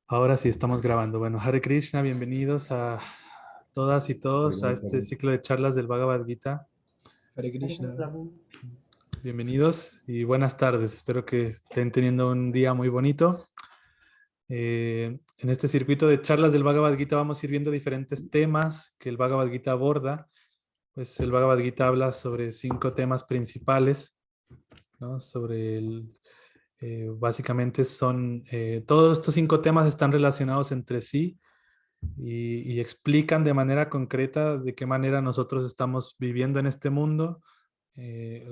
Ahora sí estamos grabando. Bueno, Hare Krishna, bienvenidos a todas y todos a Perdón, este Prabhu. ciclo de charlas del Bhagavad Gita. Hare Krishna. Bienvenidos y buenas tardes. Espero que estén teniendo un día muy bonito. En este circuito de charlas del Bhagavad Gita vamos a ir viendo diferentes temas que el Bhagavad Gita aborda. Pues el Bhagavad Gita habla sobre 5 temas principales, ¿no? Básicamente todos estos 5 temas están relacionados entre sí y explican de manera concreta de qué manera nosotros estamos viviendo en este mundo,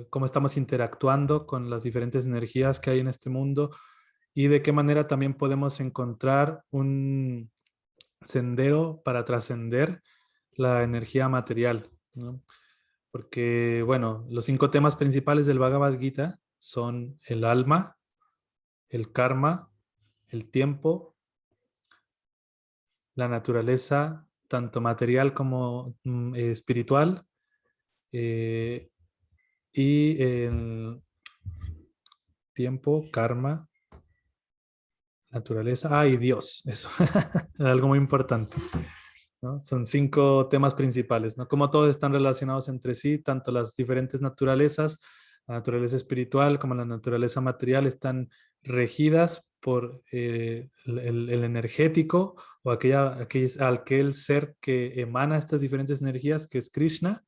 cómo estamos interactuando con las diferentes energías que hay en este mundo y de qué manera también podemos encontrar un sendero para trascender la energía material, ¿no? Porque, bueno, los 5 temas principales del Bhagavad Gita son el alma, el karma, el tiempo, la naturaleza, tanto material como espiritual, eh, y el tiempo, karma, naturaleza, y Dios, eso, algo muy importante, ¿no? Son 5 temas principales, ¿no? Como todos están relacionados entre sí, tanto las diferentes naturalezas, la naturaleza espiritual como la naturaleza material, están regidas por el energético o aquel ser que emana estas diferentes energías, que es Krishna.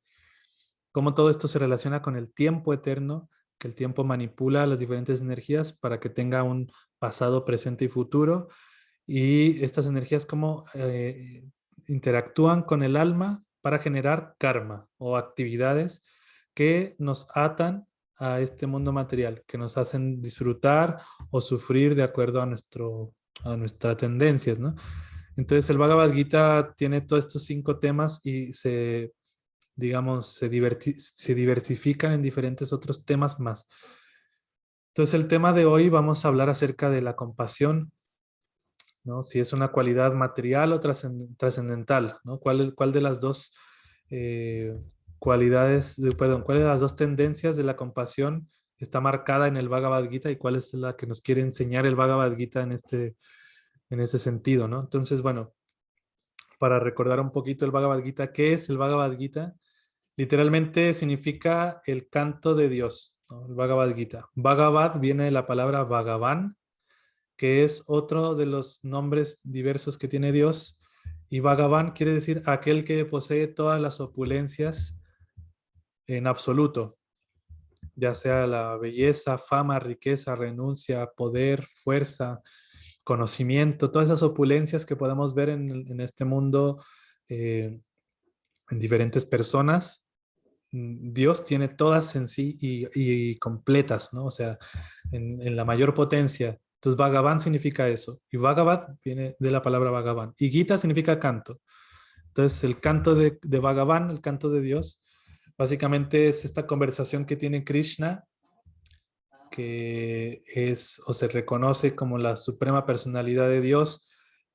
Cómo todo esto se relaciona con el tiempo eterno, que el tiempo manipula las diferentes energías para que tenga un pasado, presente y futuro. Y estas energías cómo interactúan con el alma para generar karma o actividades que nos atan a este mundo material, que nos hacen disfrutar o sufrir de acuerdo a nuestras tendencias, ¿no? Entonces el Bhagavad Gita tiene todos estos 5 temas y digamos, se diversifican en diferentes otros temas más. Entonces, el tema de hoy vamos a hablar acerca de la compasión, ¿no? Si es una cualidad material o trascendental, ¿no? ¿Cuál de las dos eh, perdón, cuál de las dos tendencias de la compasión está marcada en el Bhagavad Gita y cuál es la que nos quiere enseñar el Bhagavad Gita en este sentido, ¿no? Entonces, bueno, para recordar un poquito el Bhagavad Gita, ¿qué es el Bhagavad Gita? Literalmente significa el canto de Dios, ¿no? El Bhagavad Gita. Bhagavad viene de la palabra Bhagavan, que es otro de los nombres diversos que tiene Dios. Y Bhagavan quiere decir aquel que posee todas las opulencias en absoluto, ya sea la belleza, fama, riqueza, renuncia, poder, fuerza, conocimiento, todas esas opulencias que podemos ver en este mundo, eh, en diferentes personas. Dios tiene todas en sí y completas, ¿no? O sea, en la mayor potencia. Entonces, Bhagavan significa eso. Y Bhagavad viene de la palabra Bhagavan. Y Gita significa canto. Entonces, el canto de Bhagavan, el canto de Dios, básicamente es esta conversación que tiene Krishna, que es o se reconoce como la suprema personalidad de Dios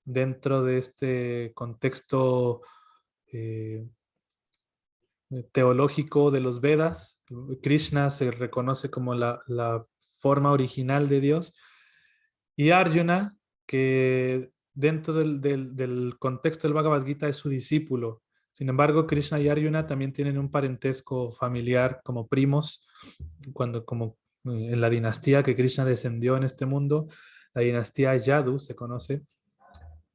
dentro de este contexto eh, teológico de los Vedas. Krishna se reconoce como la forma original de Dios. Y Arjuna, que dentro del contexto del Bhagavad Gita es su discípulo. Sin embargo, Krishna y Arjuna también tienen un parentesco familiar como primos, como en la dinastía que Krishna descendió en este mundo, la dinastía Yadu se conoce.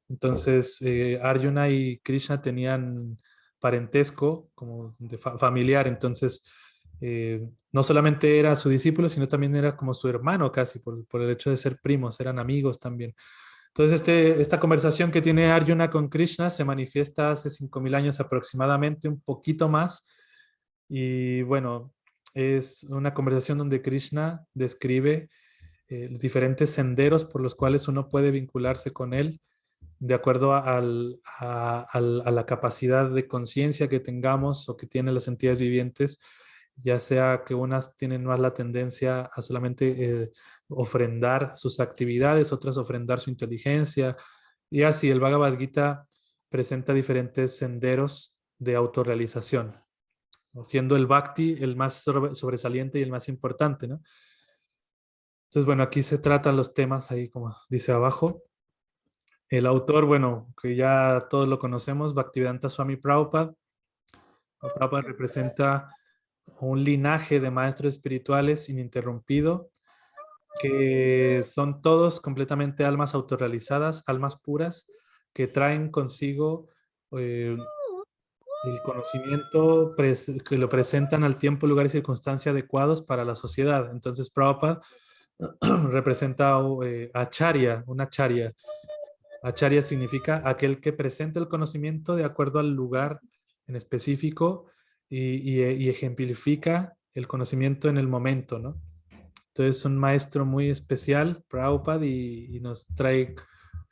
Entonces, Arjuna y Krishna tenían parentesco como familiar, entonces no solamente era su discípulo, sino también era como su hermano casi, por el hecho de ser primos, eran amigos también. Entonces, esta conversación que tiene Arjuna con Krishna se manifiesta hace 5.000 años aproximadamente, un poquito más, y bueno, es una conversación donde Krishna describe los diferentes senderos por los cuales uno puede vincularse con él de acuerdo a la capacidad de conciencia que tengamos o que tienen las entidades vivientes, ya sea que unas tienen más la tendencia a solamente ofrendar sus actividades, otras ofrendar su inteligencia, y así el Bhagavad Gita presenta diferentes senderos de autorrealización, ¿no? Siendo el Bhakti el más sobresaliente y el más importante, ¿no? Entonces, bueno, aquí se tratan los temas ahí como dice abajo. El autor, bueno, que ya todos lo conocemos, Bhaktivedanta Swami Prabhupada. Prabhupada representa un linaje de maestros espirituales ininterrumpido, que son todos completamente almas autorrealizadas, almas puras, que traen consigo eh, el conocimiento que lo presentan al tiempo, lugar y circunstancia adecuados para la sociedad. Entonces, Prabhupada representa acharya, un acharya. Acharya significa aquel que presenta el conocimiento de acuerdo al lugar en específico y ejemplifica el conocimiento en el momento, ¿no? Entonces es un maestro muy especial, Prabhupada, y nos trae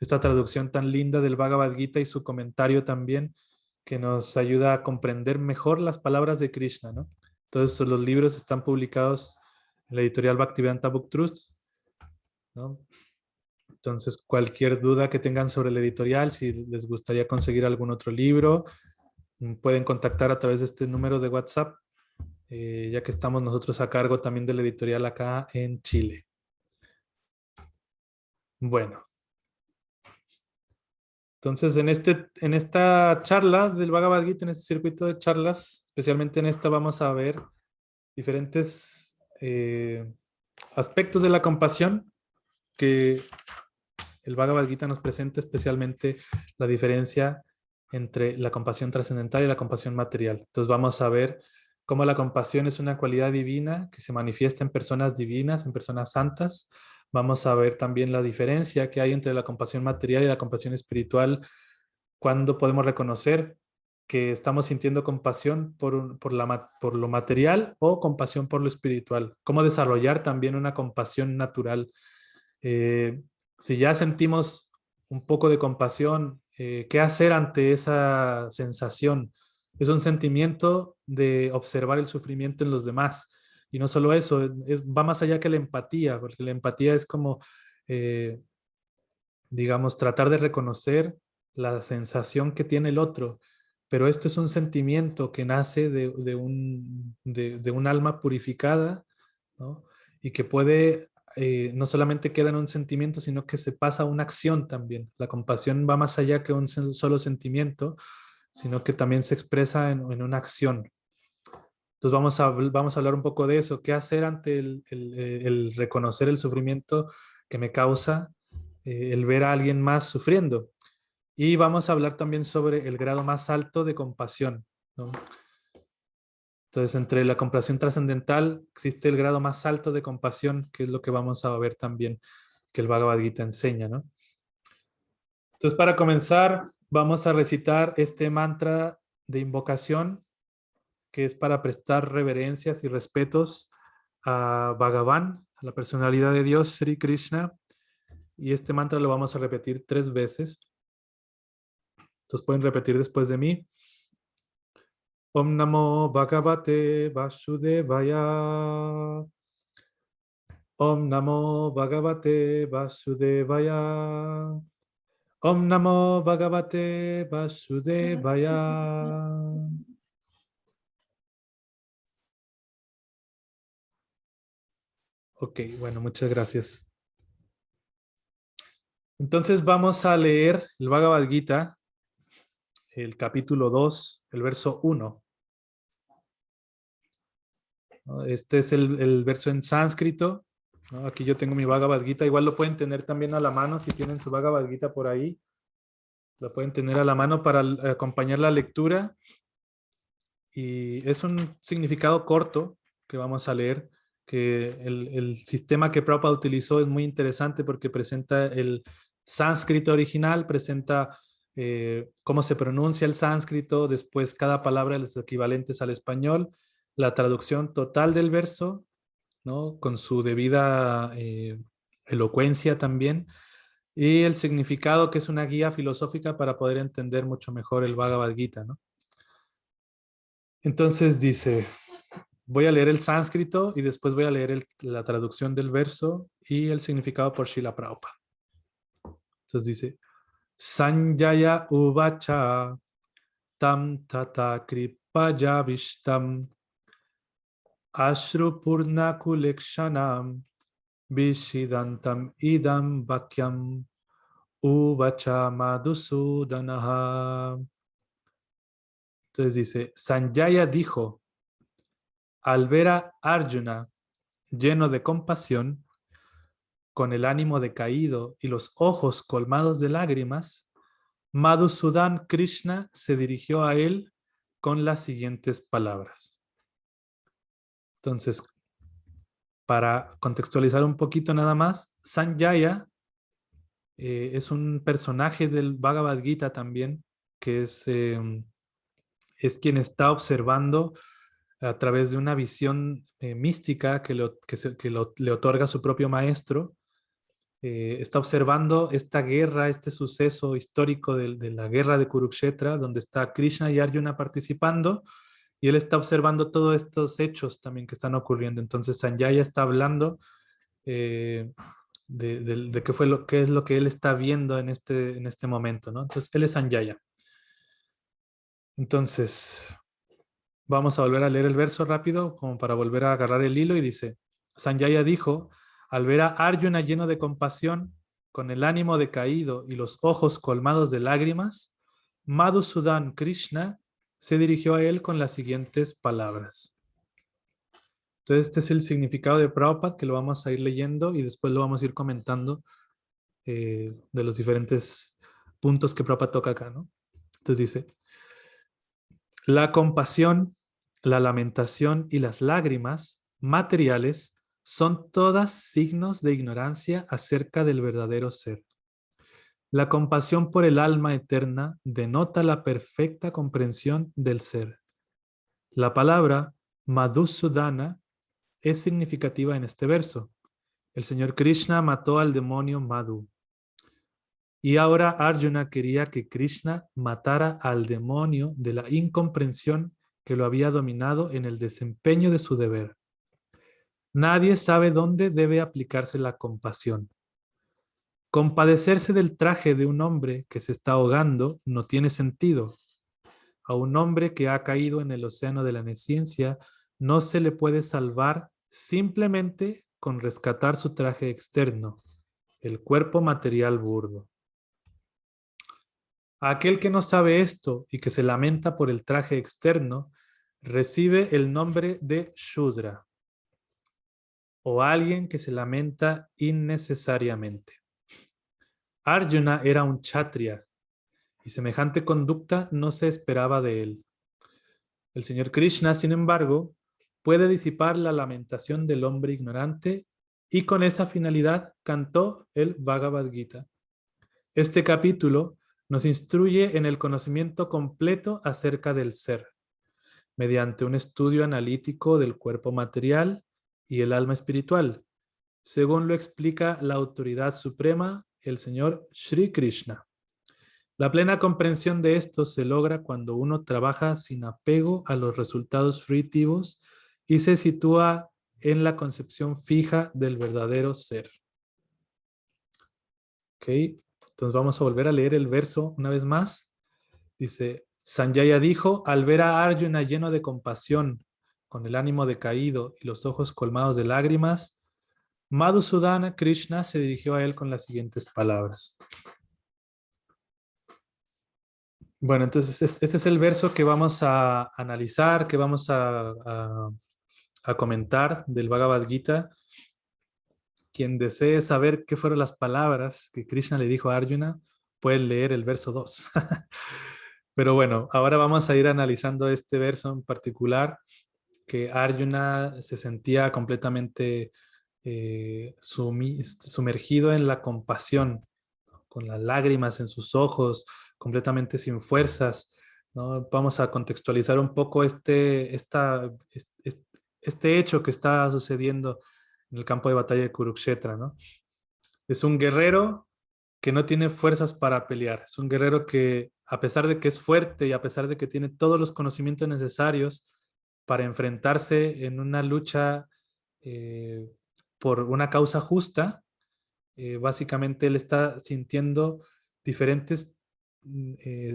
esta traducción tan linda del Bhagavad Gita y su comentario también, que nos ayuda a comprender mejor las palabras de Krishna, ¿no? Entonces los libros están publicados en la editorial Bhaktivedanta Book Trust, ¿no? Entonces, cualquier duda que tengan sobre el editorial, si les gustaría conseguir algún otro libro, pueden contactar a través de este número de WhatsApp, ya que estamos nosotros a cargo también del editorial acá en Chile. Bueno, entonces en esta charla del Bhagavad Gita, en este circuito de charlas, especialmente en esta, vamos a ver diferentes aspectos de la compasión que el Bhagavad Gita nos presenta, especialmente la diferencia entre la compasión trascendental y la compasión material. Entonces vamos a ver cómo la compasión es una cualidad divina que se manifiesta en personas divinas, en personas santas. Vamos a ver también la diferencia que hay entre la compasión material y la compasión espiritual, cuando podemos reconocer que estamos sintiendo compasión por lo material o compasión por lo espiritual. Cómo desarrollar también una compasión natural. Eh, si ya sentimos un poco de compasión, ¿qué hacer ante esa sensación? Es un sentimiento de observar el sufrimiento en los demás. Y no solo eso, va más allá que la empatía, porque la empatía es como, eh, digamos, tratar de reconocer la sensación que tiene el otro. Pero esto es un sentimiento que nace de un alma purificada, ¿no? Y que puede, no solamente queda en un sentimiento, sino que se pasa a una acción también. La compasión va más allá que un solo sentimiento, sino que también se expresa en una acción. Entonces vamos a hablar un poco de eso. ¿Qué hacer ante el reconocer el sufrimiento que me causa el ver a alguien más sufriendo? Y vamos a hablar también sobre el grado más alto de compasión, ¿no? Entonces, entre la compasión trascendental existe el grado más alto de compasión, que es lo que vamos a ver también que el Bhagavad Gita enseña, ¿no? Entonces, para comenzar, vamos a recitar este mantra de invocación, que es para prestar reverencias y respetos a Bhagavan, a la personalidad de Dios, Sri Krishna. Y este mantra lo vamos a repetir 3 veces. Entonces pueden repetir después de mí. Om Namo Bhagavate Vasudevaya. Om Namo Bhagavate Vasudevaya. Om Namo Bhagavate Vasudevaya. Ok, bueno, muchas gracias. Entonces vamos a leer el Bhagavad Gita, el capítulo 2, el verso 1. ¿No? Este es el verso en sánscrito, ¿no? Aquí yo tengo mi Bhagavad Gita. Igual lo pueden tener también a la mano si tienen su Bhagavad Gita por ahí. Lo pueden tener a la mano para acompañar la lectura. Y es un significado corto que vamos a leer, que el sistema que Prabhupada utilizó es muy interesante porque presenta el sánscrito original, presenta cómo se pronuncia el sánscrito, después cada palabra, los equivalentes al español, la traducción total del verso, ¿no? Con su debida elocuencia también, y el significado, que es una guía filosófica para poder entender mucho mejor el Bhagavad Gita, ¿no? Entonces dice, voy a leer el sánscrito y después voy a leer la traducción del verso y el significado por Srila Prabhupada. Entonces dice, Sanjaya uvacha tam tata kripaya vishtam ashru purna kulekshanam vishidantam idam vakyam Uvacha Madhusudanaha. Entonces dice, Sanjaya dijo, al ver a Arjuna lleno de compasión, con el ánimo decaído y los ojos colmados de lágrimas, Madhusudan Krishna se dirigió a él con las siguientes palabras. Entonces, para contextualizar un poquito nada más, Sanjaya es un personaje del Bhagavad Gita también, que es quien está observando a través de una visión mística le otorga su propio maestro. Está observando esta guerra, este suceso histórico de la guerra de Kurukshetra, donde está Krishna y Arjuna participando, y él está observando todos estos hechos también que están ocurriendo. Entonces Sanjaya está hablando eh, de qué es lo que él está viendo en este momento, ¿no? Entonces él es Sanjaya. Entonces, vamos a volver a leer el verso rápido, como para volver a agarrar el hilo, y dice, Sanjaya dijo, al ver a Arjuna lleno de compasión, con el ánimo decaído y los ojos colmados de lágrimas, Madhusudan Krishna se dirigió a él con las siguientes palabras. Entonces, este es el significado de Prabhupada, que lo vamos a ir leyendo y después lo vamos a ir comentando de los diferentes puntos que Prabhupada toca acá, ¿no? Entonces dice, la compasión, la lamentación y las lágrimas materiales son todas signos de ignorancia acerca del verdadero ser. La compasión por el alma eterna denota la perfecta comprensión del ser. La palabra Madhusudana es significativa en este verso. El Señor Krishna mató al demonio Madhu. Y ahora Arjuna quería que Krishna matara al demonio de la incomprensión que lo había dominado en el desempeño de su deber. Nadie sabe dónde debe aplicarse la compasión. Compadecerse del traje de un hombre que se está ahogando no tiene sentido. A un hombre que ha caído en el océano de la nesciencia no se le puede salvar simplemente con rescatar su traje externo, el cuerpo material burdo. Aquel que no sabe esto y que se lamenta por el traje externo, recibe el nombre de Shudra, o alguien que se lamenta innecesariamente. Arjuna era un kshatriya, y semejante conducta no se esperaba de él. El Señor Krishna, sin embargo, puede disipar la lamentación del hombre ignorante, y con esa finalidad cantó el Bhagavad Gita. Este capítulo nos instruye en el conocimiento completo acerca del ser, mediante un estudio analítico del cuerpo material y el alma espiritual, según lo explica la autoridad suprema, el Señor Sri Krishna. La plena comprensión de esto se logra cuando uno trabaja sin apego a los resultados fruitivos y se sitúa en la concepción fija del verdadero ser. ¿Ok? Entonces vamos a volver a leer el verso una vez más. Dice, Sanjaya dijo, al ver a Arjuna lleno de compasión, con el ánimo decaído y los ojos colmados de lágrimas, Madhusudana Krishna se dirigió a él con las siguientes palabras. Bueno, entonces este es el verso que vamos a analizar, que vamos a comentar del Bhagavad Gita. Quien desee saber qué fueron las palabras que Krishna le dijo a Arjuna, puede leer el verso 2. Pero bueno, ahora vamos a ir analizando este verso en particular, que Arjuna se sentía completamente sumergido en la compasión, con las lágrimas en sus ojos, completamente sin fuerzas, ¿no? Vamos a contextualizar un poco este hecho que está sucediendo en el campo de batalla de Kurukshetra, ¿no? Es un guerrero que no tiene fuerzas para pelear. Es un guerrero que, a pesar de que es fuerte y a pesar de que tiene todos los conocimientos necesarios para enfrentarse en una lucha eh, por una causa justa, básicamente él está sintiendo diferentes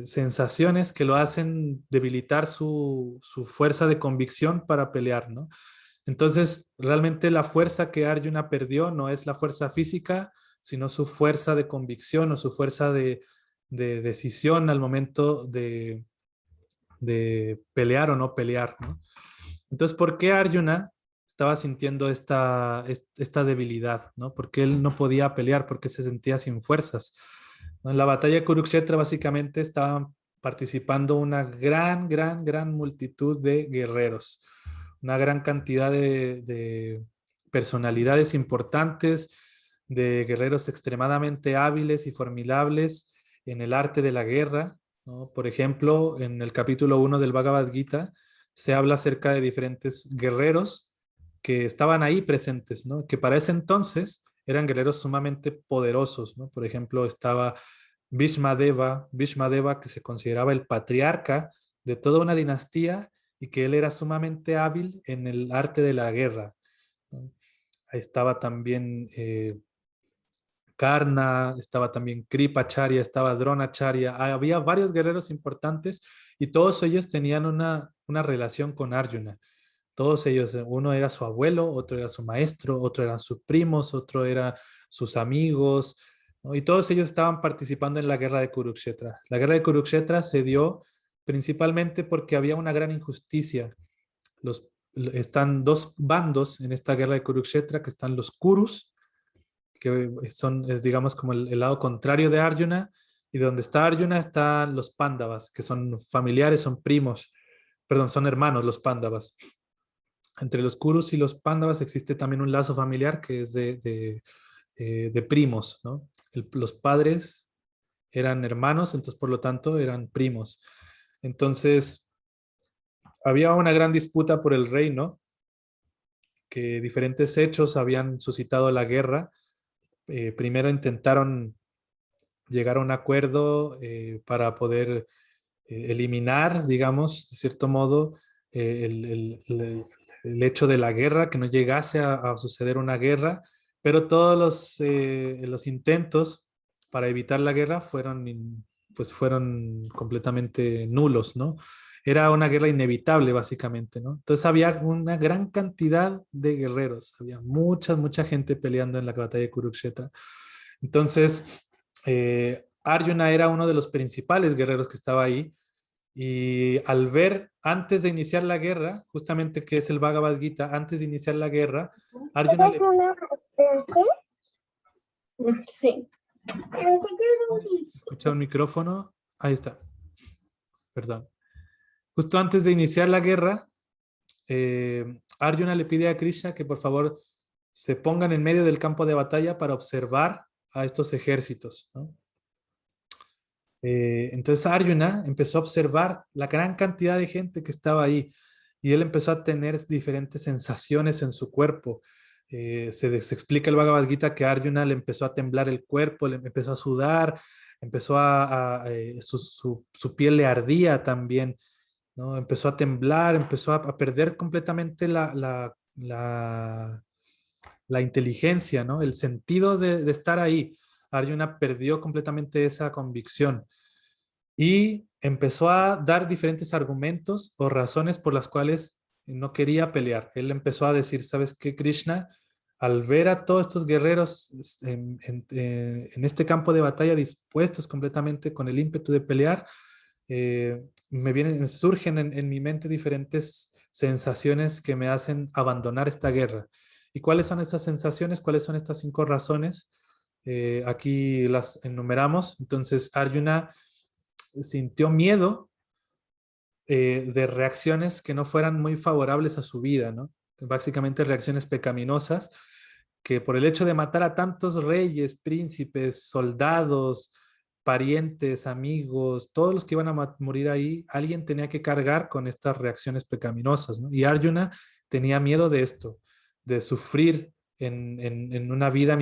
sensaciones que lo hacen debilitar su fuerza de convicción para pelear, ¿no? Entonces, realmente la fuerza que Arjuna perdió no es la fuerza física, sino su fuerza de convicción o su fuerza de decisión al momento de pelear o no pelear, ¿no? Entonces, ¿por qué Arjuna estaba sintiendo esta debilidad, ¿no? ¿Por qué él no podía pelear? ¿Por qué se sentía sin fuerzas? ¿No? En la batalla de Kurukshetra básicamente estaban participando una gran multitud de guerreros, una gran cantidad de personalidades importantes, de guerreros extremadamente hábiles y formidables en el arte de la guerra, ¿no? Por ejemplo, en el capítulo 1 del Bhagavad Gita se habla acerca de diferentes guerreros que estaban ahí presentes, ¿no? Que para ese entonces eran guerreros sumamente poderosos, ¿no? Por ejemplo, estaba Bhishma Deva, que se consideraba el patriarca de toda una dinastía y que él era sumamente hábil en el arte de la guerra, ¿no? Ahí estaba también Karna, estaba también Kripacharya, estaba Dronacharya. Había varios guerreros importantes y todos ellos tenían una relación con Arjuna. Todos ellos, uno era su abuelo, otro era su maestro, otro eran sus primos, otro era sus amigos, ¿no? Y todos ellos estaban participando en la guerra de Kurukshetra. La guerra de Kurukshetra se dio principalmente porque había una gran injusticia. Están dos bandos en esta guerra de Kurukshetra, que están los Kurus, que son, digamos, como el lado contrario de Arjuna, y donde está Arjuna están los Pándavas, que son familiares, son primos, perdón, son hermanos los Pándavas. Entre los Kurus y los Pándavas existe también un lazo familiar que es de primos, ¿no? Los padres eran hermanos, entonces por lo tanto eran primos. Entonces había una gran disputa por el reino, que diferentes hechos habían suscitado la guerra. Primero intentaron llegar a un acuerdo para poder eliminar, digamos, de cierto modo, el hecho de la guerra, que no llegase a suceder una guerra, pero todos los intentos para evitar la guerra pues fueron completamente nulos, ¿no? Era una guerra inevitable, básicamente, ¿no? Entonces había una gran cantidad de guerreros, había mucha gente peleando en la batalla de Kurukshetra. Entonces, Arjuna era uno de los principales guerreros que estaba ahí, y al ver antes de iniciar la guerra, justamente que es el Bhagavad Gita, antes de iniciar la guerra, Arjuna le... Sí. ¿Escucha un micrófono? Ahí está, perdón. Justo antes de iniciar la guerra, Arjuna le pide a Krishna que por favor se pongan en medio del campo de batalla para observar a estos ejércitos, ¿no? Entonces Arjuna empezó a observar la gran cantidad de gente que estaba ahí y él empezó a tener diferentes sensaciones en su cuerpo. Se explica el Bhagavad Gita que a Arjuna le empezó a temblar el cuerpo, le empezó a sudar, empezó su piel le ardía también, ¿no? Empezó a temblar, empezó a perder completamente la inteligencia, ¿no? El sentido de estar ahí. Arjuna perdió completamente esa convicción y empezó a dar diferentes argumentos o razones por las cuales no quería pelear. Él empezó a decir, ¿sabes qué, Krishna? Al ver a todos estos guerreros en este campo de batalla dispuestos completamente con el ímpetu de pelear, me surgen en mi mente diferentes sensaciones que me hacen abandonar esta guerra. ¿Y cuáles son esas sensaciones? ¿Cuáles son estas 5 razones? Aquí las enumeramos. Entonces, Arjuna sintió miedo de reacciones que no fueran muy favorables a su vida, ¿no? Básicamente reacciones pecaminosas que por el hecho de matar a tantos reyes, príncipes, soldados, parientes, amigos, todos los que iban a morir ahí, alguien tenía que cargar con estas reacciones pecaminosas, ¿no? Y Arjuna tenía miedo de esto, de sufrir en una vida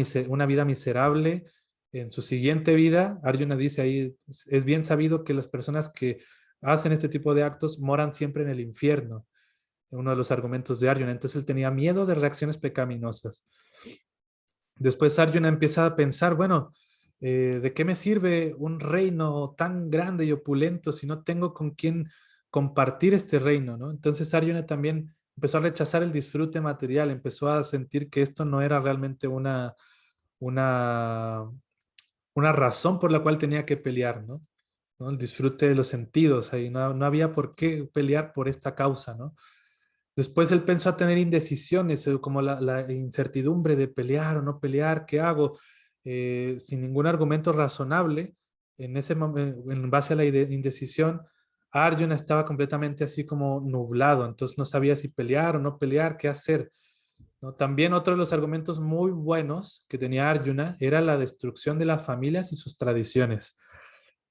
miserable. En su siguiente vida, Arjuna dice ahí, es bien sabido que las personas que hacen este tipo de actos moran siempre en el infierno, uno de los argumentos de Arjuna. Entonces él tenía miedo de reacciones pecaminosas. Después Arjuna empieza a pensar, bueno, ¿de qué me sirve un reino tan grande y opulento si no tengo con quién compartir este reino, ¿no? Entonces Arjuna también empezó a rechazar el disfrute material, empezó a sentir que esto no era realmente una, una razón por la cual tenía que pelear, ¿no? ¿No? El disfrute de los sentidos, ahí no había por qué pelear por esta causa, ¿no? Después él pensó a tener indecisiones, como la incertidumbre de pelear o no pelear, ¿qué hago? Sin ningún argumento razonable, en ese en base a la indecisión, Arjuna estaba completamente así como nublado, entonces no sabía si pelear o no pelear, qué hacer, ¿no? También otro de los argumentos muy buenos que tenía Arjuna era la destrucción de las familias y sus tradiciones,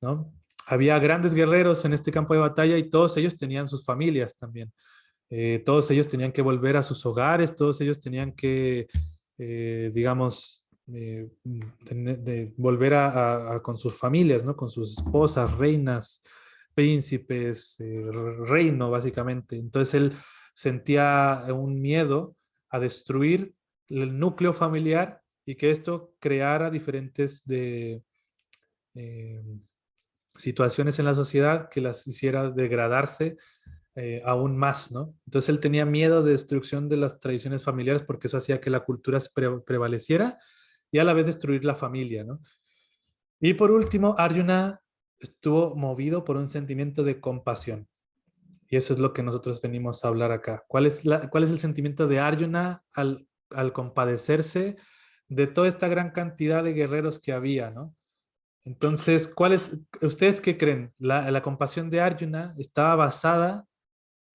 ¿no? Había grandes guerreros en este campo de batalla y todos ellos tenían sus familias también. Todos ellos tenían que volver a sus hogares, todos ellos tenían que, digamos, volver con sus familias, ¿no? Con sus esposas, reinas, príncipes, reino, básicamente. Entonces él sentía un miedo a destruir el núcleo familiar y que esto creara diferentes eh, situaciones en la sociedad que las hiciera degradarse aún más, ¿no? Entonces él tenía miedo de destrucción de las tradiciones familiares porque eso hacía que la cultura prevaleciera y a la vez destruir la familia, ¿no? Y por último, Arjuna estuvo movido por un sentimiento de compasión. Y eso es lo que nosotros venimos a hablar acá. ¿Cuál es el sentimiento de Arjuna al compadecerse de toda esta gran cantidad de guerreros que había, ¿no? Entonces, ¿ustedes qué creen? ¿La compasión de Arjuna estaba basada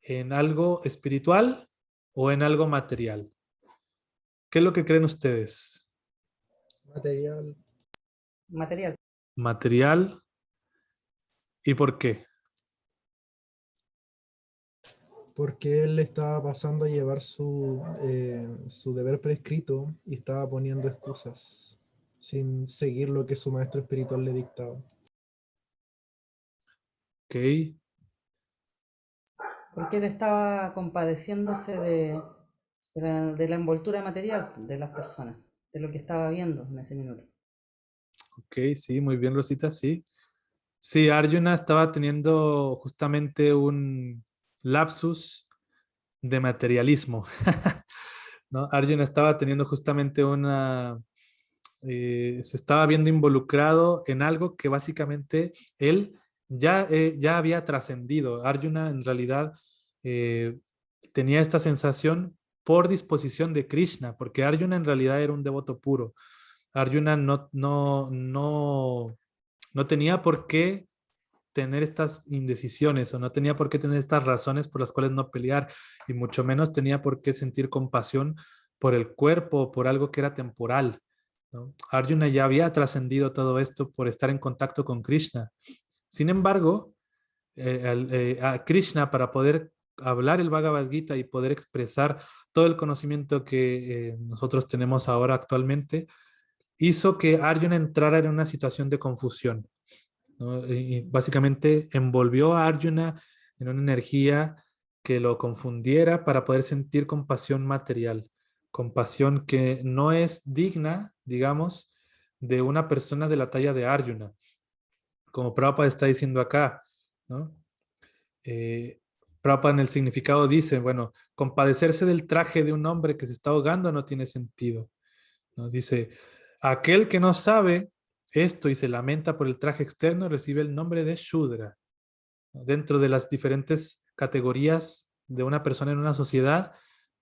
en algo espiritual o en algo material? ¿Qué es lo que creen ustedes? Material. Material. ¿Material? ¿Y por qué? Porque él estaba pasando a llevar su deber prescrito y estaba poniendo excusas sin seguir lo que su maestro espiritual le dictaba. Ok, Porque él estaba compadeciéndose de la envoltura material de las personas, de lo que estaba viendo en ese minuto. ok, sí, muy bien, Rosita, sí. Sí, Arjuna estaba teniendo justamente un lapsus de materialismo, ¿no? Arjuna estaba teniendo justamente se estaba viendo involucrado en algo que básicamente él ya había trascendido. Arjuna en realidad eh, tenía esta sensación por disposición de Krishna, porque Arjuna en realidad era un devoto puro. Arjuna no tenía por qué tener estas indecisiones o no tenía por qué tener estas razones por las cuales no pelear y mucho menos tenía por qué sentir compasión por el cuerpo o por algo que era temporal, ¿no? Arjuna ya había trascendido todo esto por estar en contacto con Krishna. Sin embargo, a Krishna para poder hablar el Bhagavad Gita y poder expresar todo el conocimiento que nosotros tenemos ahora actualmente, hizo que Arjuna entrara en una situación de confusión, ¿no? Y básicamente envolvió a Arjuna en una energía que lo confundiera para poder sentir compasión material, compasión que no es digna, digamos, de una persona de la talla de Arjuna, como Prabhupada está diciendo acá, ¿no? Eh, Prabhupada en el significado dice, bueno, compadecerse del traje de un hombre que se está ahogando no tiene sentido, ¿no? Dice, aquel que no sabe esto y se lamenta por el traje externo recibe el nombre de Shudra. Dentro de las diferentes categorías de una persona en una sociedad,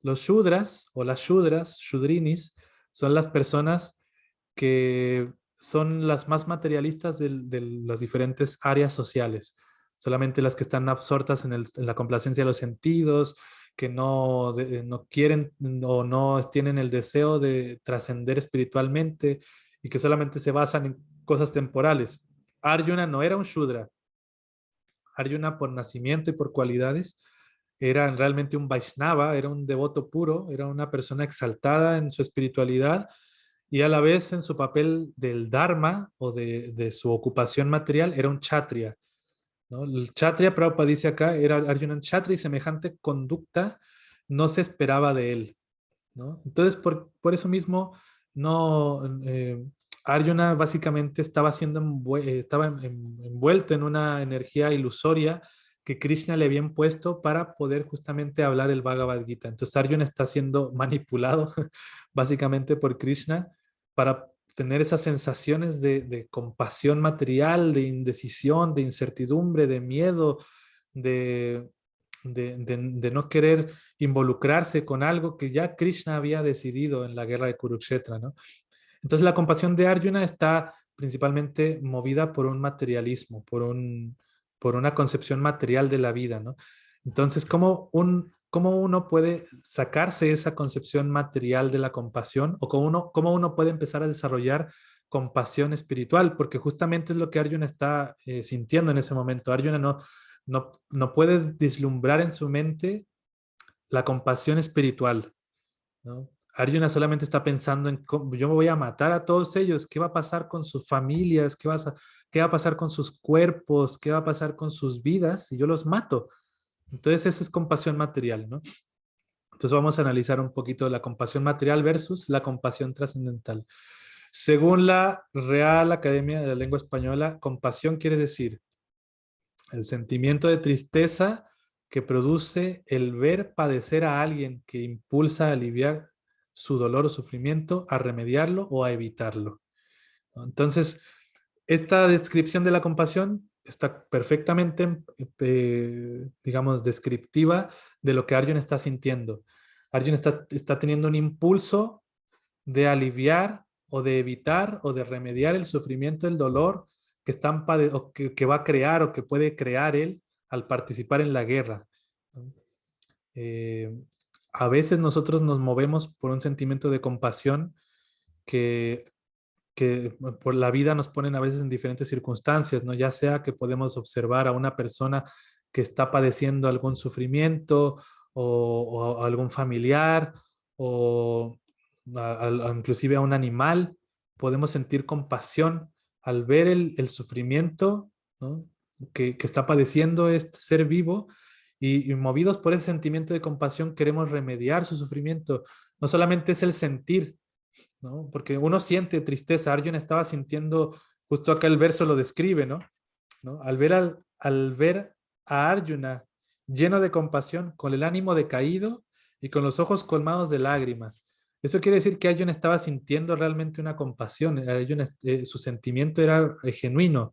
los Shudras o las Shudras, Shudrinis, son las personas que son las más materialistas de las diferentes áreas sociales. Solamente las que están absortas en la complacencia de los sentidos, que no quieren o no tienen el deseo de trascender espiritualmente y que solamente se basan en cosas temporales. Arjuna no era un Shudra. Arjuna por nacimiento y por cualidades era realmente un Vaishnava, era un devoto puro, era una persona exaltada en su espiritualidad y a la vez en su papel del Dharma o de su ocupación material era un Kshatriya, ¿no? El Kshatriya, Prabhupada dice acá, era Arjuna un Kshatriya y semejante conducta no se esperaba de él, ¿no? Entonces, por eso mismo, no, Arjuna básicamente estaba siendo envuelto en una energía ilusoria que Krishna le había impuesto para poder justamente hablar el Bhagavad Gita. Entonces, Arjuna está siendo manipulado básicamente por Krishna para tener esas sensaciones de compasión material, de indecisión, de incertidumbre, de miedo, de no querer involucrarse con algo que ya Krishna había decidido en la guerra de Kurukshetra, ¿no? Entonces la compasión de Arjuna está principalmente movida por un materialismo, por una concepción material de la vida, ¿no? Entonces, ¿cómo uno puede sacarse esa concepción material de la compasión o cómo uno puede empezar a desarrollar compasión espiritual? Porque justamente es lo que Arjuna está sintiendo en ese momento. Arjuna no puede vislumbrar en su mente la compasión espiritual, ¿no? Arjuna solamente está pensando en cómo yo me voy a matar a todos ellos, qué va a pasar con sus familias, qué va a pasar con sus cuerpos, qué va a pasar con sus vidas si yo los mato. Entonces eso es compasión material, ¿no? Entonces vamos a analizar un poquito la compasión material versus la compasión trascendental. Según la Real Academia de la Lengua Española, compasión quiere decir el sentimiento de tristeza que produce el ver padecer a alguien que impulsa a aliviar su dolor o sufrimiento, a remediarlo o a evitarlo. Entonces, esta descripción de la compasión está perfectamente, digamos, descriptiva de lo que Arjuna está sintiendo. Arjuna está teniendo un impulso de aliviar o de evitar o de remediar el sufrimiento, el dolor que va a crear o que puede crear él al participar en la guerra. Eh, a veces nosotros nos movemos por un sentimiento de compasión que por la vida nos ponen a veces en diferentes circunstancias, ¿no? Ya sea que podemos observar a una persona que está padeciendo algún sufrimiento o algún familiar o inclusive a un animal, podemos sentir compasión al ver el sufrimiento, ¿no? que está padeciendo este ser vivo y movidos por ese sentimiento de compasión queremos remediar su sufrimiento. No solamente es el sentir, ¿no? Porque uno siente tristeza. Arjuna estaba sintiendo, justo acá el verso lo describe, ¿no? ¿No? Al ver a Arjuna lleno de compasión, con el ánimo decaído y con los ojos colmados de lágrimas. Eso quiere decir que Arjuna estaba sintiendo realmente una compasión. Arjuna, su sentimiento era genuino,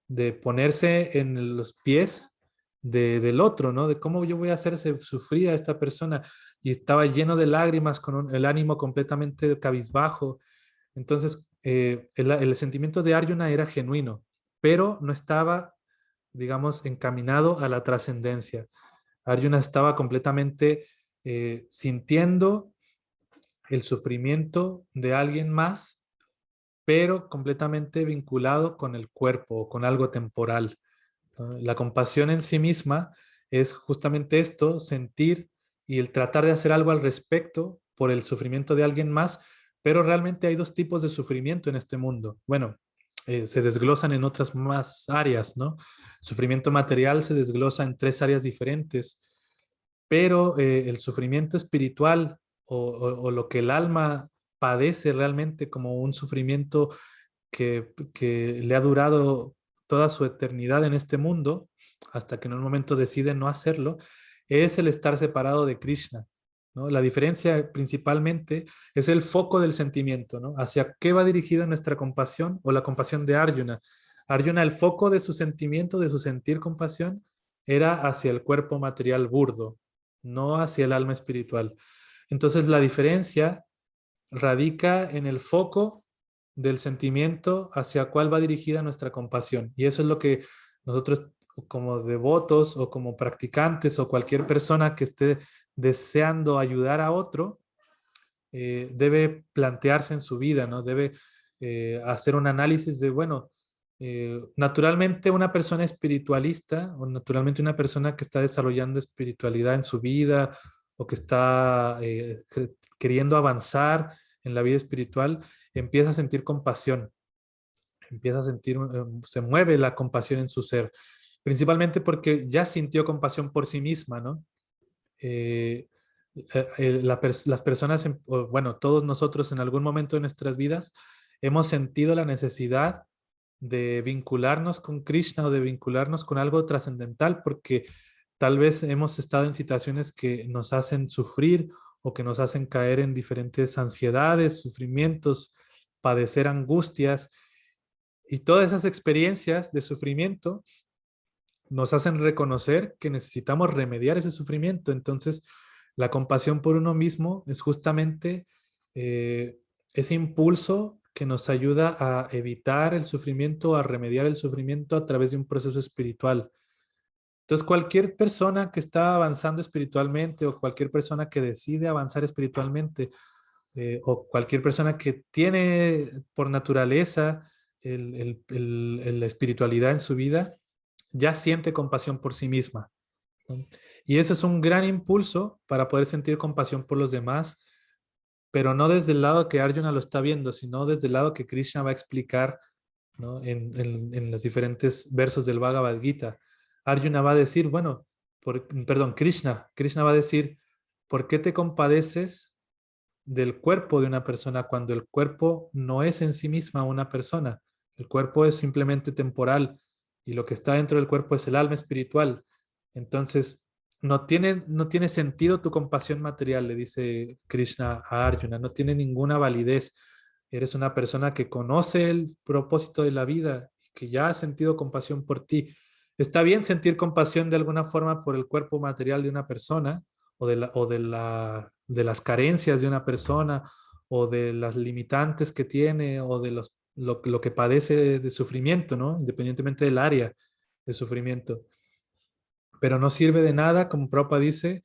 de ponerse en los pies del otro, ¿no? De cómo yo voy a hacerse sufrir a esta persona. Y estaba lleno de lágrimas, con el ánimo completamente cabizbajo. Entonces, el sentimiento de Arjuna era genuino, pero no estaba, digamos, encaminado a la trascendencia. Arjuna estaba completamente sintiendo el sufrimiento de alguien más, pero completamente vinculado con el cuerpo o con algo temporal. La compasión en sí misma es justamente esto, sentir y el tratar de hacer algo al respecto por el sufrimiento de alguien más, pero realmente hay dos tipos de sufrimiento en este mundo. Bueno, se desglosan en otras más áreas, ¿no? Sufrimiento material se desglosa en tres áreas diferentes, pero el sufrimiento espiritual o lo que el alma padece realmente como un sufrimiento que le ha durado toda su eternidad en este mundo, hasta que en un momento decide no hacerlo, es el estar separado de Krishna, ¿no? La diferencia principalmente es el foco del sentimiento, ¿no? ¿Hacia qué va dirigida nuestra compasión o la compasión de Arjuna? Arjuna, el foco de su sentimiento, de su sentir compasión, era hacia el cuerpo material burdo, no hacia el alma espiritual. Entonces la diferencia radica en el foco del sentimiento hacia cuál va dirigida nuestra compasión. Y eso es lo que nosotros como devotos o como practicantes o cualquier persona que esté deseando ayudar a otro, debe plantearse en su vida, ¿no? Debe hacer un análisis de, bueno, naturalmente una persona espiritualista o naturalmente una persona que está desarrollando espiritualidad en su vida o que está queriendo avanzar en la vida espiritual, empieza a sentir compasión, empieza a sentir, se mueve la compasión en su ser, principalmente porque ya sintió compasión por sí misma, ¿no? Las personas, bueno, todos nosotros en algún momento de nuestras vidas hemos sentido la necesidad de vincularnos con Krishna o de vincularnos con algo trascendental porque tal vez hemos estado en situaciones que nos hacen sufrir o que nos hacen caer en diferentes ansiedades, sufrimientos, padecer angustias. Y todas esas experiencias de sufrimiento nos hacen reconocer que necesitamos remediar ese sufrimiento. Entonces, la compasión por uno mismo es justamente ese impulso que nos ayuda a evitar el sufrimiento, a remediar el sufrimiento a través de un proceso espiritual. Entonces, cualquier persona que está avanzando espiritualmente o cualquier persona que decide avanzar espiritualmente o cualquier persona que tiene por naturaleza la espiritualidad en su vida, ya siente compasión por sí misma, ¿no? Y eso es un gran impulso para poder sentir compasión por los demás, pero no desde el lado que Arjuna lo está viendo, sino desde el lado que Krishna va a explicar, ¿no? En los diferentes versos del Bhagavad Gita. Arjuna va a decir, bueno, perdón, Krishna va a decir, ¿por qué te compadeces del cuerpo de una persona cuando el cuerpo no es en sí misma una persona? El cuerpo es simplemente temporal y lo que está dentro del cuerpo es el alma espiritual. Entonces, no tiene sentido tu compasión material, le dice Krishna a Arjuna, no tiene ninguna validez. Eres una persona que conoce el propósito de la vida y que ya ha sentido compasión por ti. Está bien sentir compasión de alguna forma por el cuerpo material de una persona, de las carencias de una persona, o de las limitantes que tiene, o de lo que padece de sufrimiento, ¿no? Independientemente del área de sufrimiento. Pero no sirve de nada, como Prabhupada dice,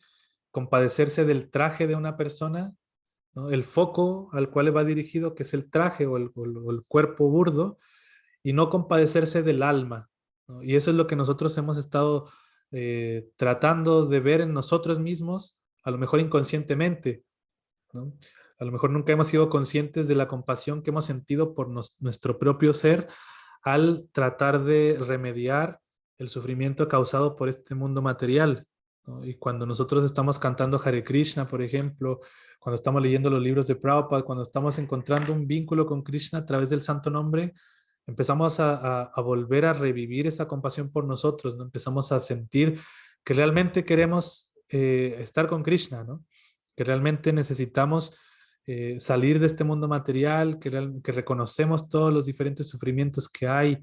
compadecerse del traje de una persona, ¿no? El foco al cual va dirigido, que es el traje o el cuerpo burdo, y no compadecerse del alma, ¿no? Y eso es lo que nosotros hemos estado tratando de ver en nosotros mismos, a lo mejor inconscientemente, ¿no? A lo mejor nunca hemos sido conscientes de la compasión que hemos sentido por nuestro propio ser al tratar de remediar el sufrimiento causado por este mundo material, ¿no? Y cuando nosotros estamos cantando Hare Krishna, por ejemplo, cuando estamos leyendo los libros de Prabhupada, cuando estamos encontrando un vínculo con Krishna a través del santo nombre, empezamos a volver a revivir esa compasión por nosotros, ¿no? Empezamos a sentir que realmente queremos estar con Krishna, ¿no? Que realmente necesitamos salir de este mundo material, que reconocemos todos los diferentes sufrimientos que hay,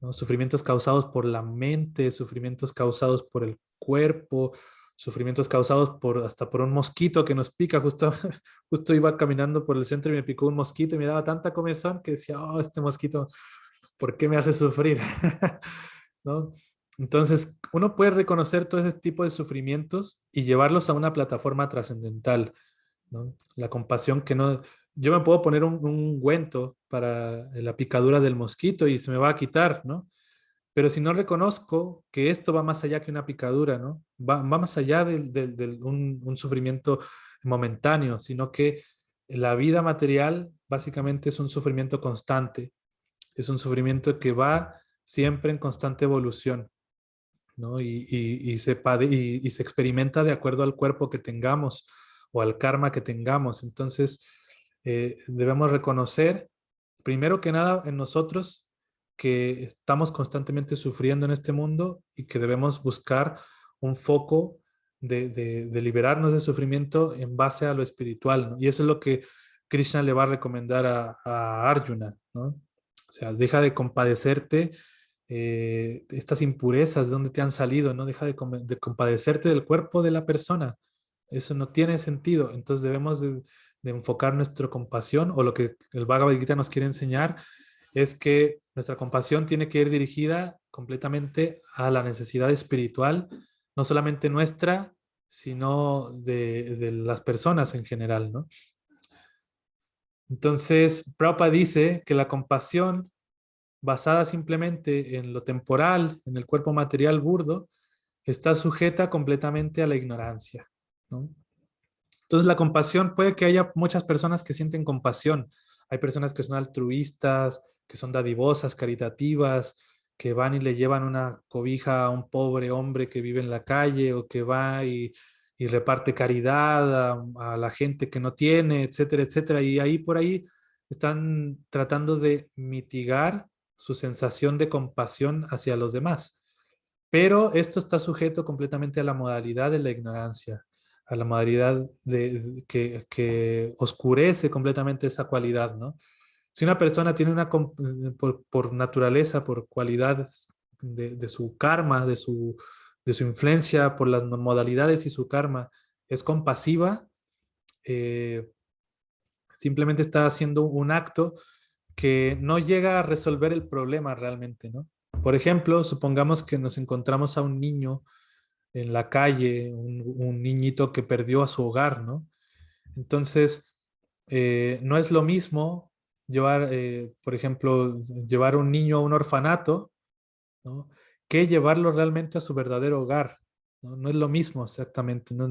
¿no? Sufrimientos causados por la mente, sufrimientos causados por el cuerpo, sufrimientos causados hasta por un mosquito que nos pica. Justo iba caminando por el centro y me picó un mosquito y me daba tanta comezón que decía, oh, este mosquito, ¿por qué me hace sufrir? ¿No? Entonces, uno puede reconocer todo ese tipo de sufrimientos y llevarlos a una plataforma trascendental, ¿no? La compasión que no... Yo me puedo poner un ungüento para la picadura del mosquito y se me va a quitar, ¿no? Pero si no reconozco que esto va más allá que una picadura, ¿no? Va más allá de un sufrimiento momentáneo, sino que la vida material básicamente es un sufrimiento constante, es un sufrimiento que va siempre en constante evolución, ¿no? Y se experimenta de acuerdo al cuerpo que tengamos o al karma que tengamos. Entonces, debemos reconocer, primero que nada, en nosotros que estamos constantemente sufriendo en este mundo y que debemos buscar un foco de liberarnos del sufrimiento en base a lo espiritual, ¿no? Y eso es lo que Krishna le va a recomendar a Arjuna, ¿no? O sea, deja de compadecerte estas impurezas, de dónde te han salido, ¿no? Deja de compadecerte del cuerpo de la persona. Eso no tiene sentido. Entonces debemos de enfocar nuestra compasión, o lo que el Bhagavad Gita nos quiere enseñar es que nuestra compasión tiene que ir dirigida completamente a la necesidad espiritual, no solamente nuestra, sino de las personas en general, ¿no? Entonces, Prabhupada dice que la compasión basada simplemente en lo temporal, en el cuerpo material burdo, está sujeta completamente a la ignorancia, ¿no? Entonces, la compasión, puede que haya muchas personas que sienten compasión. Hay personas que son altruistas, que son dadivosas, caritativas, que van y le llevan una cobija a un pobre hombre que vive en la calle, o que va y reparte caridad a la gente que no tiene, etcétera, etcétera. Y ahí por ahí están tratando de mitigar su sensación de compasión hacia los demás. Pero esto está sujeto completamente a la modalidad de la ignorancia, a la modalidad que oscurece completamente esa cualidad, ¿no? Si una persona tiene por naturaleza, por cualidades de su karma, de su influencia, por las modalidades y su karma, es compasiva, eh, simplemente está haciendo un acto que no llega a resolver el problema realmente, ¿no? Por ejemplo, supongamos que nos encontramos a un niño en la calle, un niñito que perdió a su hogar, ¿no? Entonces, no es lo mismo llevar, por ejemplo, llevar un niño a un orfanato, ¿no? Que llevarlo realmente a su verdadero hogar, ¿no? No es lo mismo exactamente, ¿no?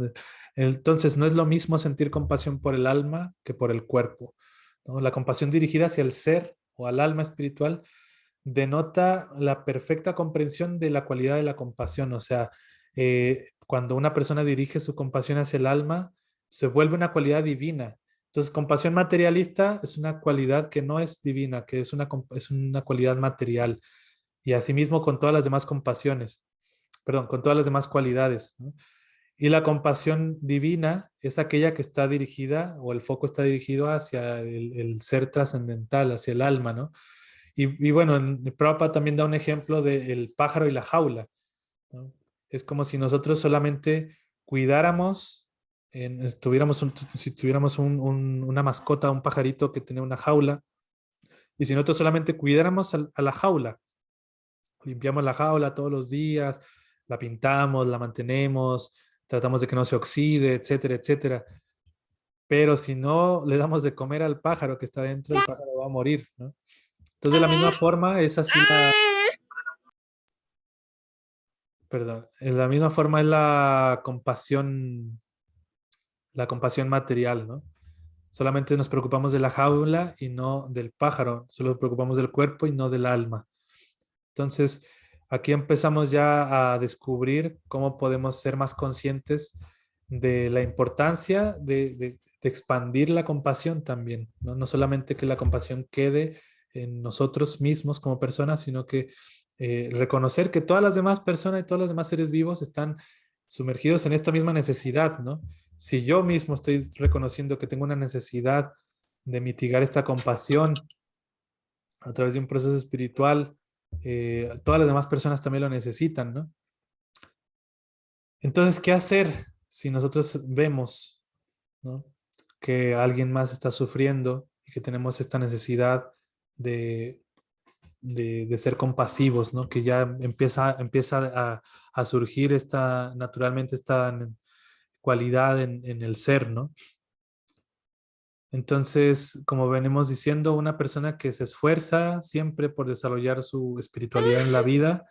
Entonces, no es lo mismo sentir compasión por el alma que por el cuerpo, ¿no? La compasión dirigida hacia el ser o al alma espiritual denota la perfecta comprensión de la cualidad de la compasión. O sea, cuando una persona dirige su compasión hacia el alma, se vuelve una cualidad divina. Entonces, compasión materialista es una cualidad que no es divina, que es una cualidad material. Y asimismo con todas las demás compasiones, perdón, con todas las demás cualidades, ¿no? Y la compasión divina es aquella que está dirigida, o el foco está dirigido hacia el ser trascendental, hacia el alma, ¿no? Y bueno, Prabhupada también da un ejemplo del pájaro y la jaula, ¿no? Es como si nosotros solamente cuidáramos, si tuviéramos una mascota, un pajarito que tiene una jaula, y si nosotros solamente cuidáramos a la jaula, limpiamos la jaula todos los días, la pintamos, la mantenemos, tratamos de que no se oxide, etcétera, etcétera. Pero si no le damos de comer al pájaro que está dentro, el pájaro va a morir, ¿no? Entonces, de la misma forma, es así perdón, de la misma forma es la compasión material, ¿no? Solamente nos preocupamos de la jaula y no del pájaro, solo nos preocupamos del cuerpo y no del alma. Entonces, aquí empezamos ya a descubrir cómo podemos ser más conscientes de la importancia de expandir la compasión también, ¿no? No solamente que la compasión quede en nosotros mismos como personas, sino que reconocer que todas las demás personas y todos los demás seres vivos están sumergidos en esta misma necesidad, ¿no? Si yo mismo estoy reconociendo que tengo una necesidad de mitigar esta compasión a través de un proceso espiritual, todas las demás personas también lo necesitan, ¿no? Entonces, ¿qué hacer si nosotros vemos, ¿no?, que alguien más está sufriendo y que tenemos esta necesidad de, de ser compasivos, ¿no? Que ya empieza a surgir naturalmente esta cualidad en el ser, ¿no? Entonces, como venimos diciendo, una persona que se esfuerza siempre por desarrollar su espiritualidad en la vida,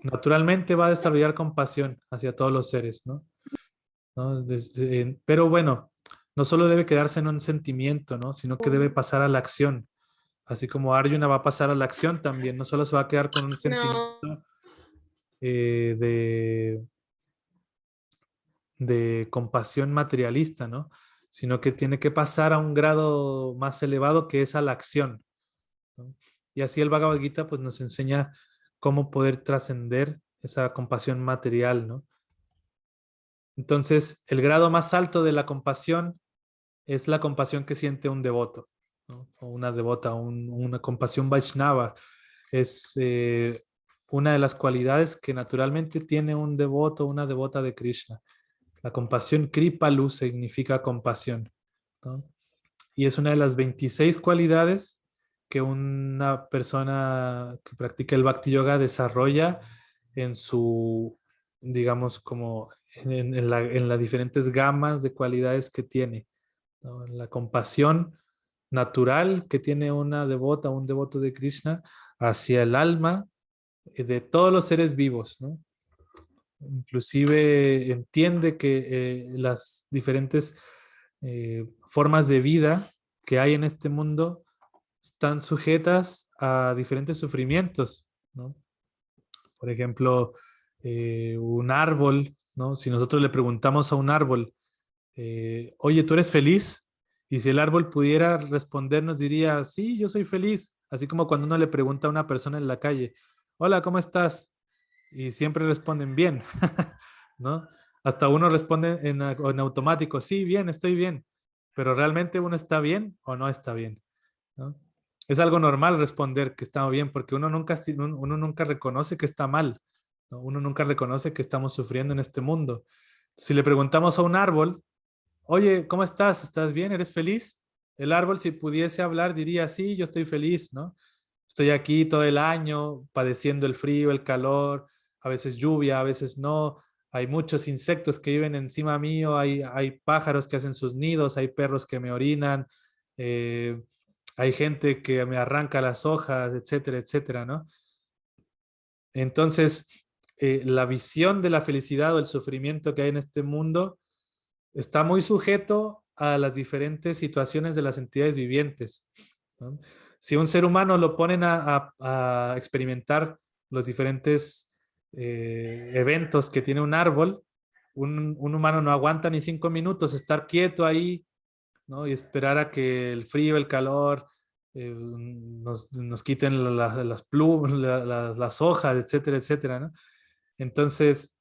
naturalmente va a desarrollar compasión hacia todos los seres, ¿no? Pero bueno, no solo debe quedarse en un sentimiento, ¿no? Sino que debe pasar a la acción. Así como Arjuna va a pasar a la acción también, no solo se va a quedar con un sentimiento de compasión materialista, ¿no? Sino que tiene que pasar a un grado más elevado que es a la acción, ¿no? Y así el Bhagavad Gita pues nos enseña cómo poder trascender esa compasión material, ¿no? Entonces, el grado más alto de la compasión es la compasión que siente un devoto, ¿no? O una devota, una compasión Vaishnava. Es una de las cualidades que naturalmente tiene un devoto, una devota de Krishna. La compasión Kripalu significa compasión, ¿no? Y es una de las 26 cualidades que una persona que practica el Bhakti Yoga desarrolla en su, digamos, como en las diferentes gamas de cualidades que tiene, ¿no? La compasión natural que tiene una devota, un devoto de Krishna hacia el alma de todos los seres vivos, ¿no? Inclusive entiende que las diferentes formas de vida que hay en este mundo están sujetas a diferentes sufrimientos, ¿no? Por ejemplo, un árbol, ¿no? Si nosotros le preguntamos a un árbol, oye, ¿tú eres feliz? Y si el árbol pudiera responder, nos diría, sí, yo soy feliz. Así como cuando uno le pregunta a una persona en la calle, hola, ¿cómo estás? Y siempre responden bien, ¿no? Hasta uno responde en automático, sí, bien, estoy bien, pero realmente uno está bien o no está bien. ¿no? Es algo normal responder que está bien, porque uno nunca reconoce que está mal, ¿no? Uno nunca reconoce que estamos sufriendo en este mundo. Si le preguntamos a un árbol, oye, ¿cómo estás? ¿Estás bien? ¿Eres feliz? El árbol, si pudiese hablar, diría, sí, yo estoy feliz, ¿no? Estoy aquí todo el año padeciendo el frío, el calor, a veces lluvia, a veces no. Hay muchos insectos que viven encima mío, hay pájaros que hacen sus nidos, hay perros que me orinan, eh, hay gente que me arranca las hojas, etcétera, etcétera, ¿no? Entonces, la visión de la felicidad o el sufrimiento que hay en este mundo está muy sujeto a las diferentes situaciones de las entidades vivientes, ¿no? Si un ser humano lo ponen a experimentar los diferentes eventos que tiene un árbol, un humano no aguanta ni 5 minutos estar quieto ahí, ¿no? Y esperar a que el frío, el calor, nos quiten las plumas, las hojas, etcétera, etcétera, ¿no? Entonces,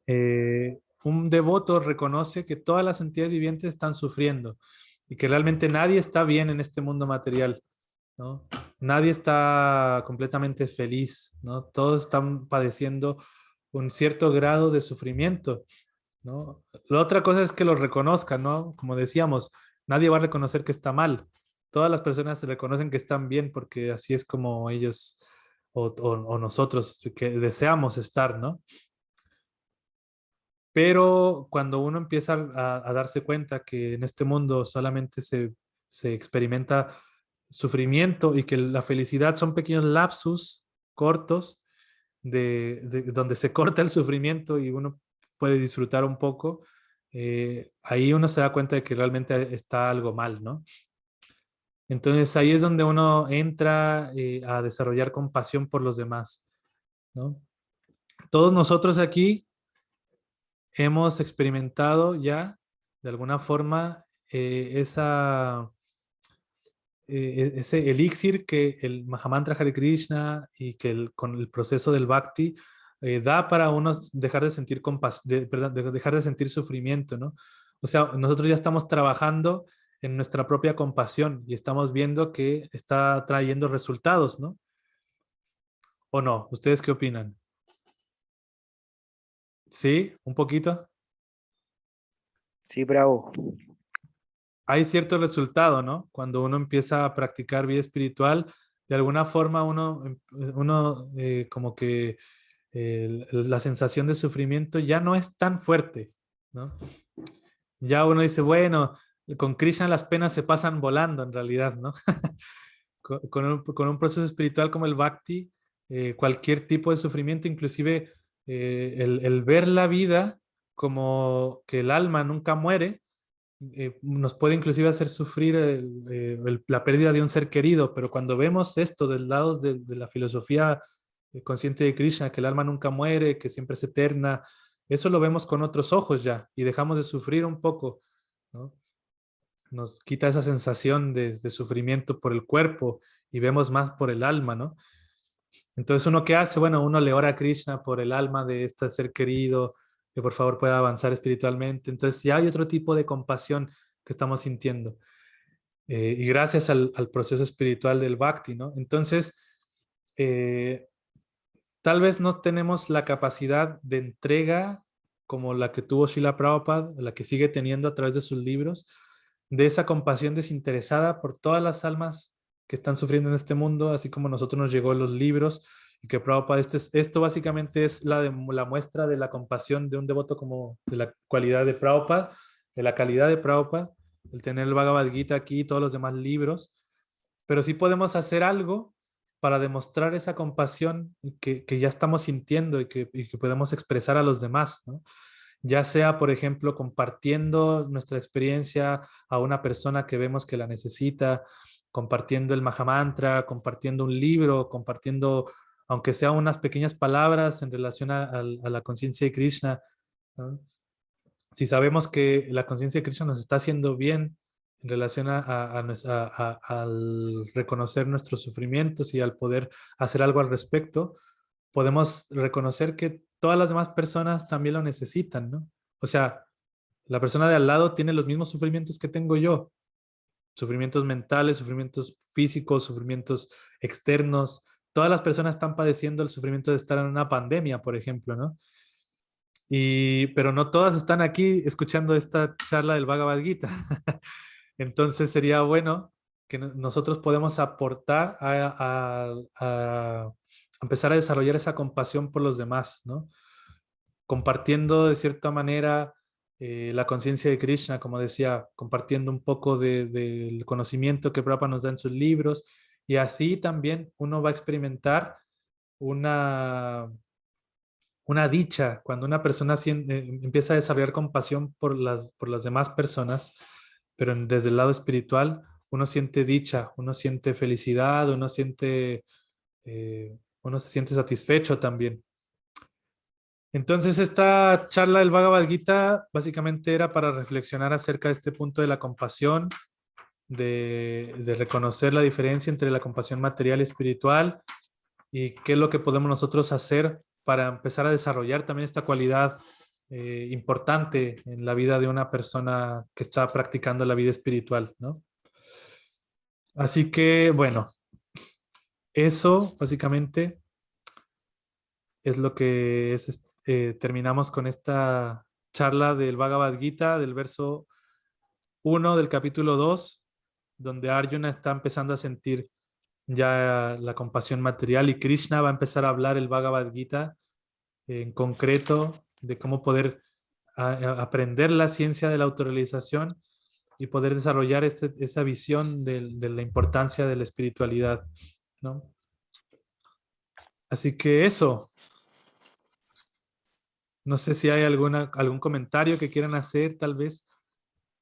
un devoto reconoce que todas las entidades vivientes están sufriendo y que realmente nadie está bien en este mundo material, ¿no? Nadie está completamente feliz, ¿no? Todos están padeciendo un cierto grado de sufrimiento, ¿no? La otra cosa es que lo reconozcan, ¿no? Como decíamos, nadie va a reconocer que está mal. Todas las personas reconocen que están bien porque así es como ellos o nosotros que deseamos estar, ¿no? Pero cuando uno empieza a darse cuenta que en este mundo solamente se experimenta sufrimiento y que la felicidad son pequeños lapsus cortos de donde se corta el sufrimiento y uno puede disfrutar un poco, ahí uno se da cuenta de que realmente está algo mal, ¿no? Entonces ahí es donde uno entra a desarrollar compasión por los demás, ¿no? Todos nosotros aquí hemos experimentado ya de alguna forma ese elixir que el Mahamantra Hare Krishna y que con el proceso del Bhakti da para uno dejar de sentir perdón, dejar de sentir sufrimiento, ¿no? O sea, nosotros ya estamos trabajando en nuestra propia compasión y estamos viendo que está trayendo resultados, ¿no? ¿O no? ¿Ustedes qué opinan? ¿Sí? ¿Un poquito? Sí, bravo. Hay cierto resultado, ¿no? Cuando uno empieza a practicar vida espiritual, de alguna forma uno como que la sensación de sufrimiento ya no es tan fuerte, ¿no? Ya uno dice, bueno, con Krishna las penas se pasan volando en realidad, ¿no? Con un proceso espiritual como el Bhakti, cualquier tipo de sufrimiento, inclusive el ver la vida como que el alma nunca muere, nos puede inclusive hacer sufrir la pérdida de un ser querido, pero cuando vemos esto del lado de la filosofía consciente de Krishna, que el alma nunca muere, que siempre es eterna, eso lo vemos con otros ojos ya y dejamos de sufrir un poco, ¿no? Nos quita esa sensación de sufrimiento por el cuerpo y vemos más por el alma, ¿no? Entonces, ¿uno qué hace? Bueno, uno le ora a Krishna por el alma de este ser querido, que por favor pueda avanzar espiritualmente. Entonces, ya hay otro tipo de compasión que estamos sintiendo. Y gracias al proceso espiritual del Bhakti, ¿no? Entonces, eh, tal vez no tenemos la capacidad de entrega como la que tuvo Srila Prabhupada, la que sigue teniendo a través de sus libros, de esa compasión desinteresada por todas las almas que están sufriendo en este mundo, así como a nosotros nos llegó los libros y que Prabhupada, esto básicamente es la muestra de la compasión de un devoto como de la cualidad de Prabhupada, de la calidad de Prabhupada, el tener el Bhagavad Gita aquí y todos los demás libros, pero sí podemos hacer algo para demostrar esa compasión que ya estamos sintiendo y que podemos expresar a los demás, ¿no? Ya sea, por ejemplo, compartiendo nuestra experiencia a una persona que vemos que la necesita, compartiendo el Mahamantra, compartiendo un libro, compartiendo, aunque sea unas pequeñas palabras en relación a la conciencia de Krishna, ¿no? Si sabemos que la conciencia de Krishna nos está haciendo bien en relación al reconocer nuestros sufrimientos y al poder hacer algo al respecto, podemos reconocer que todas las demás personas también lo necesitan, ¿no? O sea, la persona de al lado tiene los mismos sufrimientos que tengo yo sufrimientos mentales, sufrimientos físicos, sufrimientos externos. Todas las personas están padeciendo el sufrimiento de estar en una pandemia, por ejemplo, ¿no? Pero no todas están aquí escuchando esta charla del Bhagavad Gita. Entonces sería bueno que nosotros podemos aportar a empezar a desarrollar esa compasión por los demás, ¿no? Compartiendo de cierta manera la conciencia de Krishna, como decía, compartiendo un poco del conocimiento que Prabhupada nos da en sus libros, y así también uno va a experimentar una dicha cuando una persona empieza a desarrollar compasión por las demás personas, pero desde el lado espiritual uno siente dicha, uno siente felicidad, uno se siente satisfecho también. Entonces esta charla del Bhagavad Gita básicamente era para reflexionar acerca de este punto de la compasión, de reconocer la diferencia entre la compasión material y espiritual y qué es lo que podemos nosotros hacer para empezar a desarrollar también esta cualidad importante en la vida de una persona que está practicando la vida espiritual, ¿no? Así que, bueno, eso básicamente es lo que terminamos con esta charla del Bhagavad Gita, del verso 1 del capítulo 2, donde Arjuna está empezando a sentir ya la compasión material y Krishna va a empezar a hablar el Bhagavad Gita en concreto de cómo poder aprender la ciencia de la autorrealización y poder desarrollar esa visión de la importancia de la espiritualidad, ¿no? Así que eso. No sé si hay algún comentario que quieran hacer, tal vez,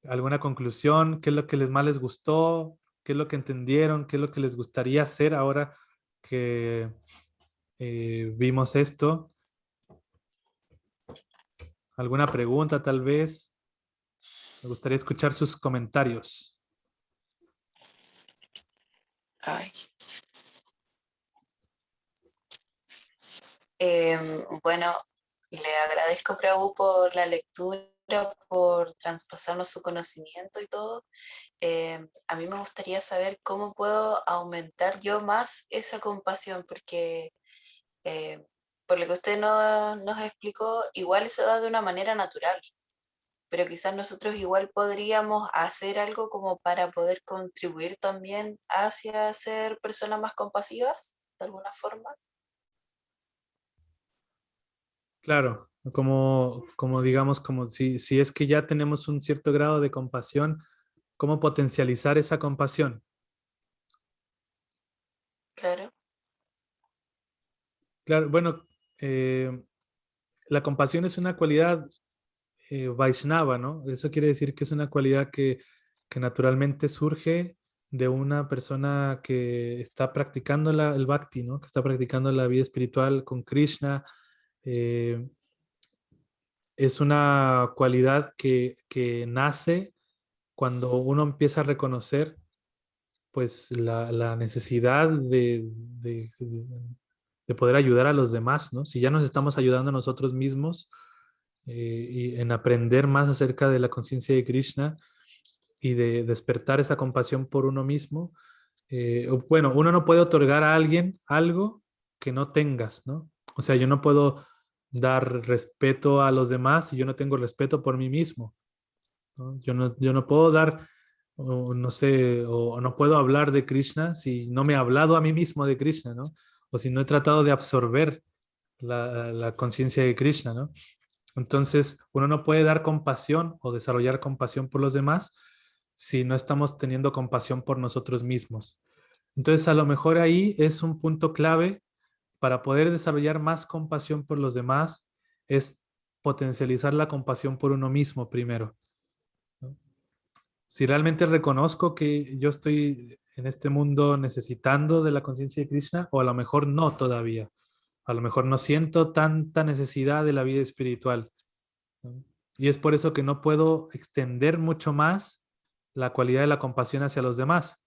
alguna conclusión, qué es lo que más les gustó, qué es lo que entendieron, qué es lo que les gustaría hacer ahora que vimos esto. ¿Alguna pregunta tal vez? Me gustaría escuchar sus comentarios. Ay. Bueno, le agradezco, Prabhu, por la lectura, por traspasarnos su conocimiento y todo. A mí me gustaría saber cómo puedo aumentar yo más esa compasión, porque por lo que usted nos explicó, igual se da de una manera natural, pero quizás nosotros igual podríamos hacer algo como para poder contribuir también hacia ser personas más compasivas, de alguna forma. Claro, como digamos, como si es que ya tenemos un cierto grado de compasión, ¿cómo potencializar esa compasión? Claro. Claro, bueno, la compasión es una cualidad Vaishnava, ¿no? Eso quiere decir que es una cualidad que naturalmente surge de una persona que está practicando el bhakti, ¿no? Que está practicando la vida espiritual con Krishna. Es una cualidad que nace cuando uno empieza a reconocer pues la necesidad de poder ayudar a los demás, ¿no? Si ya nos estamos ayudando a nosotros mismos y en aprender más acerca de la conciencia de Krishna y de despertar esa compasión por uno mismo, bueno, uno no puede otorgar a alguien algo que no tengas, ¿no? O sea, yo no puedo dar respeto a los demás si yo no tengo respeto por mí mismo, ¿no? Yo no puedo dar, o no sé, o no puedo hablar de Krishna si no me he hablado a mí mismo de Krishna, ¿no? O si no he tratado de absorber la conciencia de Krishna, ¿no? Entonces, uno no puede dar compasión o desarrollar compasión por los demás si no estamos teniendo compasión por nosotros mismos. Entonces, a lo mejor ahí es un punto clave para poder desarrollar más compasión por los demás, es potencializar la compasión por uno mismo primero, ¿no? Si realmente reconozco que yo estoy en este mundo necesitando de la conciencia de Krishna, o a lo mejor no todavía, a lo mejor no siento tanta necesidad de la vida espiritual, ¿no? Y es por eso que no puedo extender mucho más la cualidad de la compasión hacia los demás.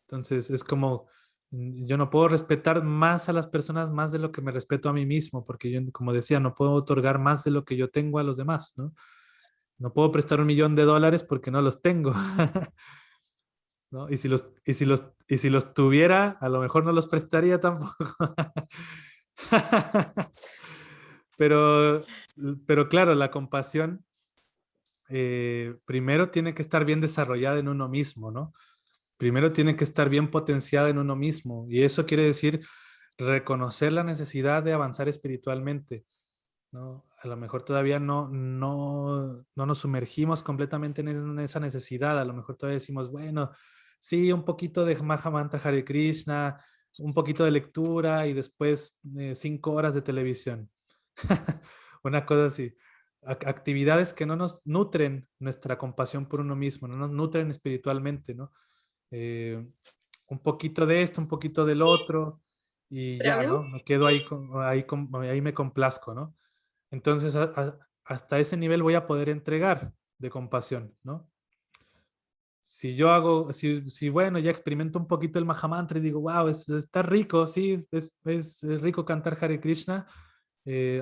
Entonces es como, yo no puedo respetar más a las personas más de lo que me respeto a mí mismo, porque yo, como decía, no puedo otorgar más de lo que yo tengo a los demás, ¿no? No puedo prestar $1.000.000 porque no los tengo. ¿No? Y si los tuviera, a lo mejor no los prestaría tampoco. Pero, pero claro, la compasión primero tiene que estar bien desarrollada en uno mismo, ¿no? Primero tiene que estar bien potenciada en uno mismo. Y eso quiere decir reconocer la necesidad de avanzar espiritualmente, ¿no? A lo mejor todavía no nos sumergimos completamente en esa necesidad. A lo mejor todavía decimos, bueno, sí, un poquito de Mahamantra Hare Krishna, un poquito de lectura y después 5 horas de televisión. Una cosa así. Actividades que no nos nutren nuestra compasión por uno mismo, no nos nutren espiritualmente, ¿no? Eh, un poquito de esto, un poquito del otro y ya, ¿no? Me quedo ahí me complazco, ¿no? Entonces, hasta ese nivel voy a poder entregar de compasión, ¿no? Si yo hago, si bueno, ya experimento un poquito el Mahamantra y digo, wow, está rico, sí, es rico cantar Hare Krishna,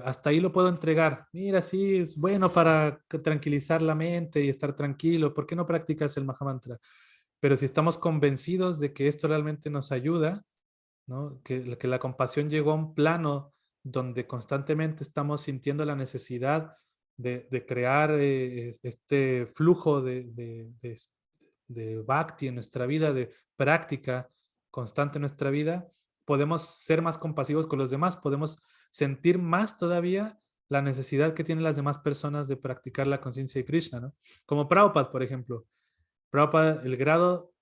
hasta ahí lo puedo entregar. Mira, sí, es bueno para tranquilizar la mente y estar tranquilo. ¿Por qué no practicas el Mahamantra? Pero si estamos convencidos de que esto realmente nos ayuda, ¿no? Que la compasión llegó a un plano donde constantemente estamos sintiendo la necesidad de crear este flujo de bhakti en nuestra vida, de práctica constante en nuestra vida, podemos ser más compasivos con los demás, podemos sentir más todavía la necesidad que tienen las demás personas de practicar la conciencia de Krishna, ¿no? Como Prabhupada, por ejemplo. Prabhupada, el grado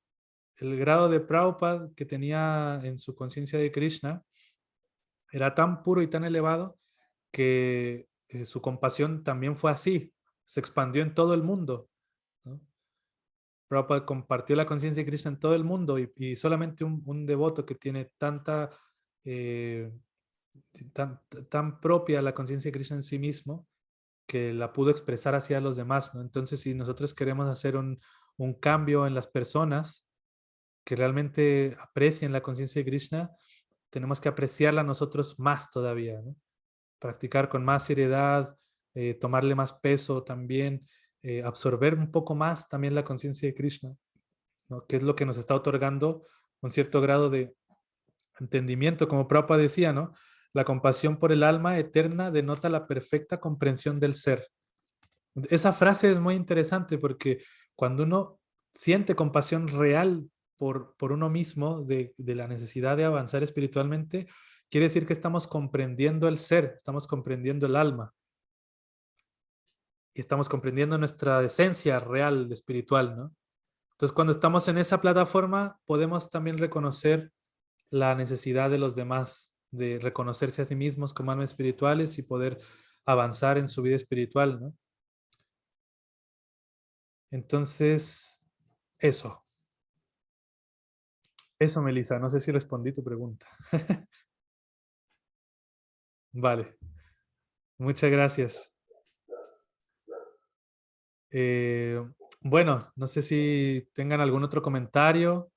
de Prabhupada que tenía en su conciencia de Krishna era tan puro y tan elevado que su compasión también fue así, se expandió en todo el mundo, ¿no? Prabhupada compartió la conciencia de Krishna en todo el mundo y solamente un devoto que tiene eh, tan propia la conciencia de Krishna en sí mismo que la pudo expresar hacia los demás, ¿no? Entonces, si nosotros queremos hacer un cambio en las personas que realmente aprecien la conciencia de Krishna, tenemos que apreciarla nosotros más todavía, ¿no? Practicar con más seriedad, tomarle más peso también, absorber un poco más también la conciencia de Krishna, ¿no? Que es lo que nos está otorgando un cierto grado de entendimiento, como Prabhupada decía, ¿no? La compasión por el alma eterna denota la perfecta comprensión del ser. Esa frase es muy interesante porque cuando uno siente compasión real por uno mismo de la necesidad de avanzar espiritualmente, quiere decir que estamos comprendiendo el ser, estamos comprendiendo el alma y estamos comprendiendo nuestra esencia real espiritual, ¿no? Entonces, cuando estamos en esa plataforma, podemos también reconocer la necesidad de los demás, de reconocerse a sí mismos como almas espirituales y poder avanzar en su vida espiritual, ¿no? Entonces, eso. Eso, Melissa. No sé si respondí tu pregunta. Vale. Muchas gracias. Eh, bueno, no sé si tengan algún otro comentario.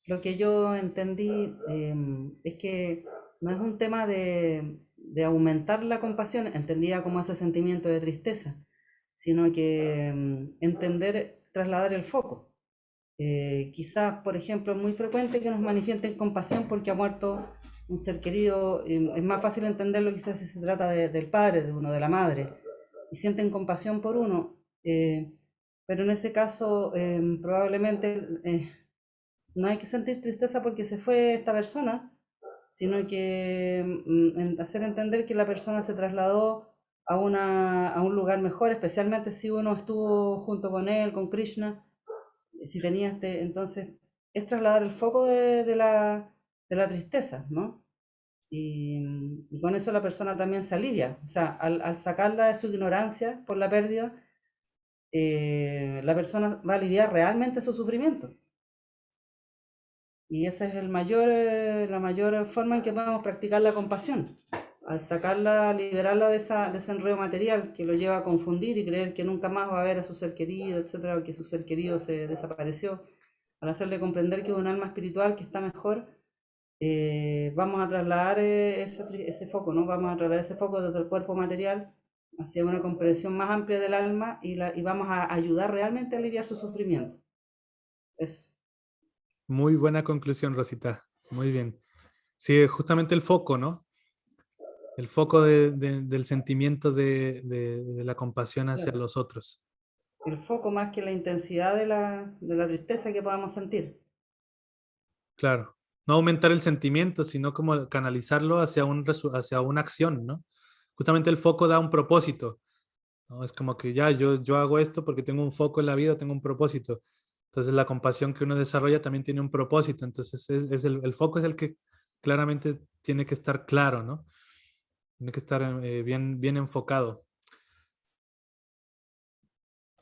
Lo que yo entendí es que no es un tema de aumentar la compasión, entendida como ese sentimiento de tristeza, sino que entender, trasladar el foco. Quizás, por ejemplo, es muy frecuente que nos manifiesten compasión porque ha muerto un ser querido. Es más fácil entenderlo quizás si se trata del padre de uno, de la madre, y sienten compasión por uno. Pero en ese caso, probablemente no hay que sentir tristeza porque se fue esta persona, sino que hacer entender que la persona se trasladó a un lugar mejor, especialmente si uno estuvo junto con él, con Krishna, si tenía entonces es trasladar el foco de la tristeza, ¿no? Y con eso la persona también se alivia, o sea, al sacarla de su ignorancia por la pérdida, la persona va a aliviar realmente su sufrimiento. Y esa es la mayor forma en que podemos practicar la compasión, al sacarla, liberarla de ese enredo material que lo lleva a confundir y creer que nunca más va a ver a su ser querido, etcétera, o que su ser querido se desapareció. Al hacerle comprender que es un alma espiritual que está mejor, vamos a trasladar ese foco, ¿no? Vamos a trasladar ese foco desde el cuerpo material hacia una comprensión más amplia del alma y vamos a ayudar realmente a aliviar su sufrimiento. Eso. Muy buena conclusión, Rosita. Muy bien. Sí, justamente el foco, ¿no? El foco del sentimiento de la compasión hacia Claro. los otros. El foco más que la intensidad de la tristeza que podamos sentir. Claro. No aumentar el sentimiento, sino como canalizarlo hacia hacia una acción, ¿no? Justamente el foco da un propósito, ¿no? Es como que ya yo hago esto porque tengo un foco en la vida, tengo un propósito. Entonces la compasión que uno desarrolla también tiene un propósito. Entonces el foco es el que claramente tiene que estar claro, ¿no? Tiene que estar bien enfocado.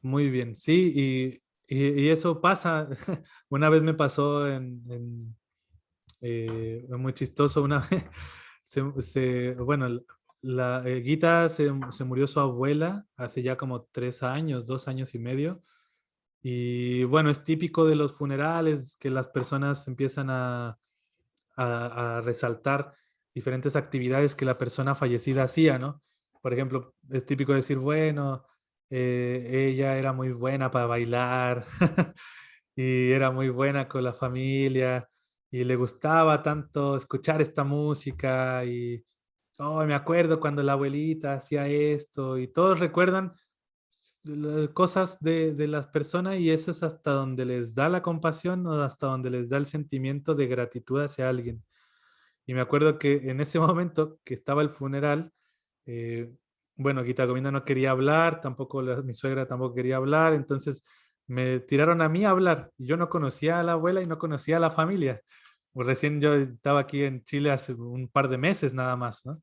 Muy bien, sí, y eso pasa. Una vez me pasó muy chistoso, una vez, bueno, Guita se murió su abuela hace ya como 3 años, 2 años y medio. Y bueno, es típico de los funerales que las personas empiezan a resaltar diferentes actividades que la persona fallecida hacía, ¿no? Por ejemplo, es típico decir, bueno, ella era muy buena para bailar y era muy buena con la familia y le gustaba tanto escuchar esta música y, oh, me acuerdo cuando la abuelita hacía esto y todos recuerdan cosas de las personas y eso es hasta donde les da la compasión o hasta donde les da el sentimiento de gratitud hacia alguien. Y me acuerdo que en ese momento que estaba el funeral, eh, bueno, Guita Govinda no quería hablar, tampoco mi suegra tampoco quería hablar, entonces me tiraron a mí a hablar. Y yo no conocía a la abuela y no conocía a la familia. Pues recién yo estaba aquí en Chile hace un par de meses nada más, ¿no?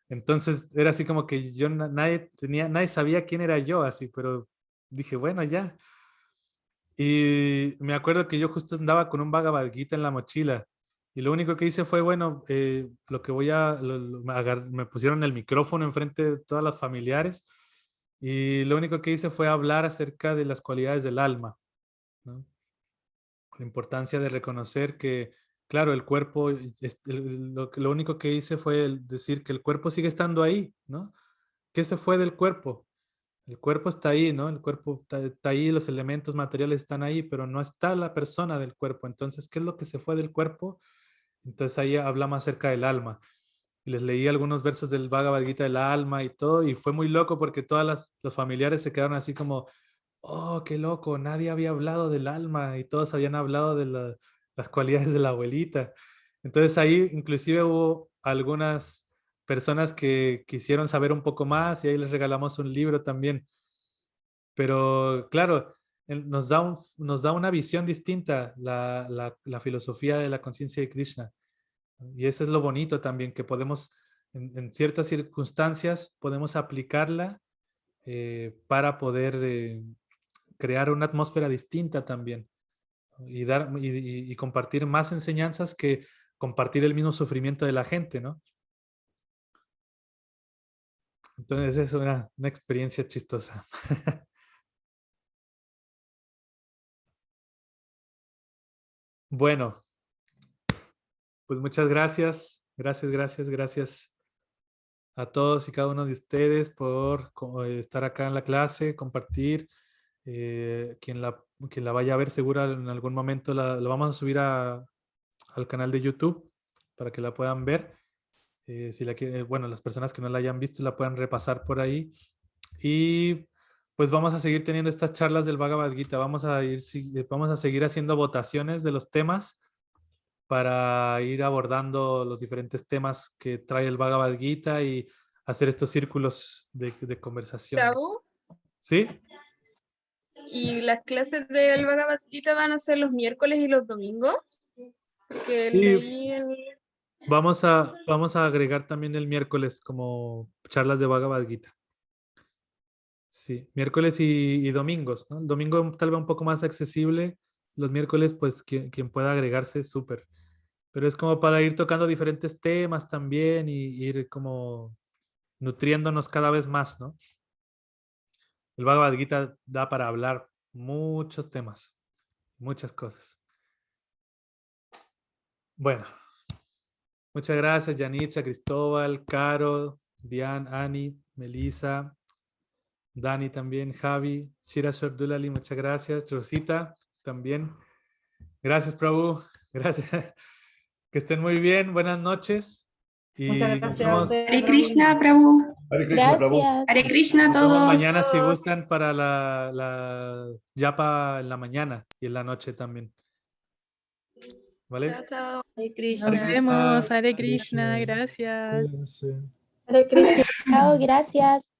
Entonces era así como que yo nadie sabía quién era yo, así, pero dije, bueno, ya. Y me acuerdo que yo justo andaba con un Bhagavad Gita en la mochila. Y lo único que hice fue, bueno, lo que voy a, me pusieron el micrófono enfrente de todas las familiares y lo único que hice fue hablar acerca de las cualidades del alma, ¿no? La importancia de reconocer que, claro, el cuerpo, lo único que hice fue decir que el cuerpo sigue estando ahí, ¿no? ¿Qué se fue del cuerpo? El cuerpo está ahí, ¿no? El cuerpo está ahí, los elementos materiales están ahí, pero no está la persona del cuerpo. Entonces, ¿qué es lo que se fue del cuerpo? Entonces ahí hablamos acerca del alma. Y les leí algunos versos del Bhagavad Gita del alma y todo, y fue muy loco porque los familiares se quedaron así como, oh, qué loco, nadie había hablado del alma y todos habían hablado de las cualidades de la abuelita. Entonces ahí inclusive hubo algunas personas que quisieron saber un poco más y ahí les regalamos un libro también. Pero claro, nos da una visión distinta la filosofía de la conciencia de Krishna. Y eso es lo bonito también, que podemos, en ciertas circunstancias, podemos aplicarla para poder crear una atmósfera distinta también, ¿no? Y compartir más enseñanzas que compartir el mismo sufrimiento de la gente, ¿no? Entonces es una experiencia chistosa. Bueno, pues muchas gracias, gracias a todos y cada uno de ustedes por estar acá en la clase, compartir. Quien la vaya a ver segura en algún momento la vamos a subir al canal de YouTube para que la puedan ver. Si bueno, las personas que no la hayan visto la puedan repasar por ahí. Y pues vamos a seguir teniendo estas charlas del Bhagavad Gita. Vamos a seguir haciendo votaciones de los temas para ir abordando los diferentes temas que trae el Bhagavad Gita y hacer estos círculos de conversación. Bravo. ¿Sí? ¿Y las clases del Bhagavad Gita van a ser los miércoles y los domingos? Porque Sí, leí vamos a agregar también el miércoles como charlas de Bhagavad Gita. Sí, miércoles y domingos, ¿no? El domingo tal vez un poco más accesible. Los miércoles, pues quien pueda agregarse, súper. Pero es como para ir tocando diferentes temas también y ir como nutriéndonos cada vez más, ¿no? El Bhagavad Gita da para hablar muchos temas, muchas cosas. Bueno, muchas gracias, Yanitza, Cristóbal, Caro, Diane, Ani, Melissa, Dani también, Javi, Shira Abdulali, muchas gracias. Rosita también. Gracias, Prabhu. Gracias. Que estén muy bien. Buenas noches. Y Muchas nos gracias a vemos, ustedes, Hare Prabhu. Krishna, Prabhu. Hare Krishna, Prabhu. Gracias. Hare Krishna a nos vemos todos. mañana si Todos. gustan para la yapa en la mañana y en la noche también. ¿Vale? Chao, chao. Hare Hare Krishna. Krishna. Nos vemos. Hare Hare Krishna. Krishna. Gracias. Cuídense. Hare Krishna. Chao, gracias.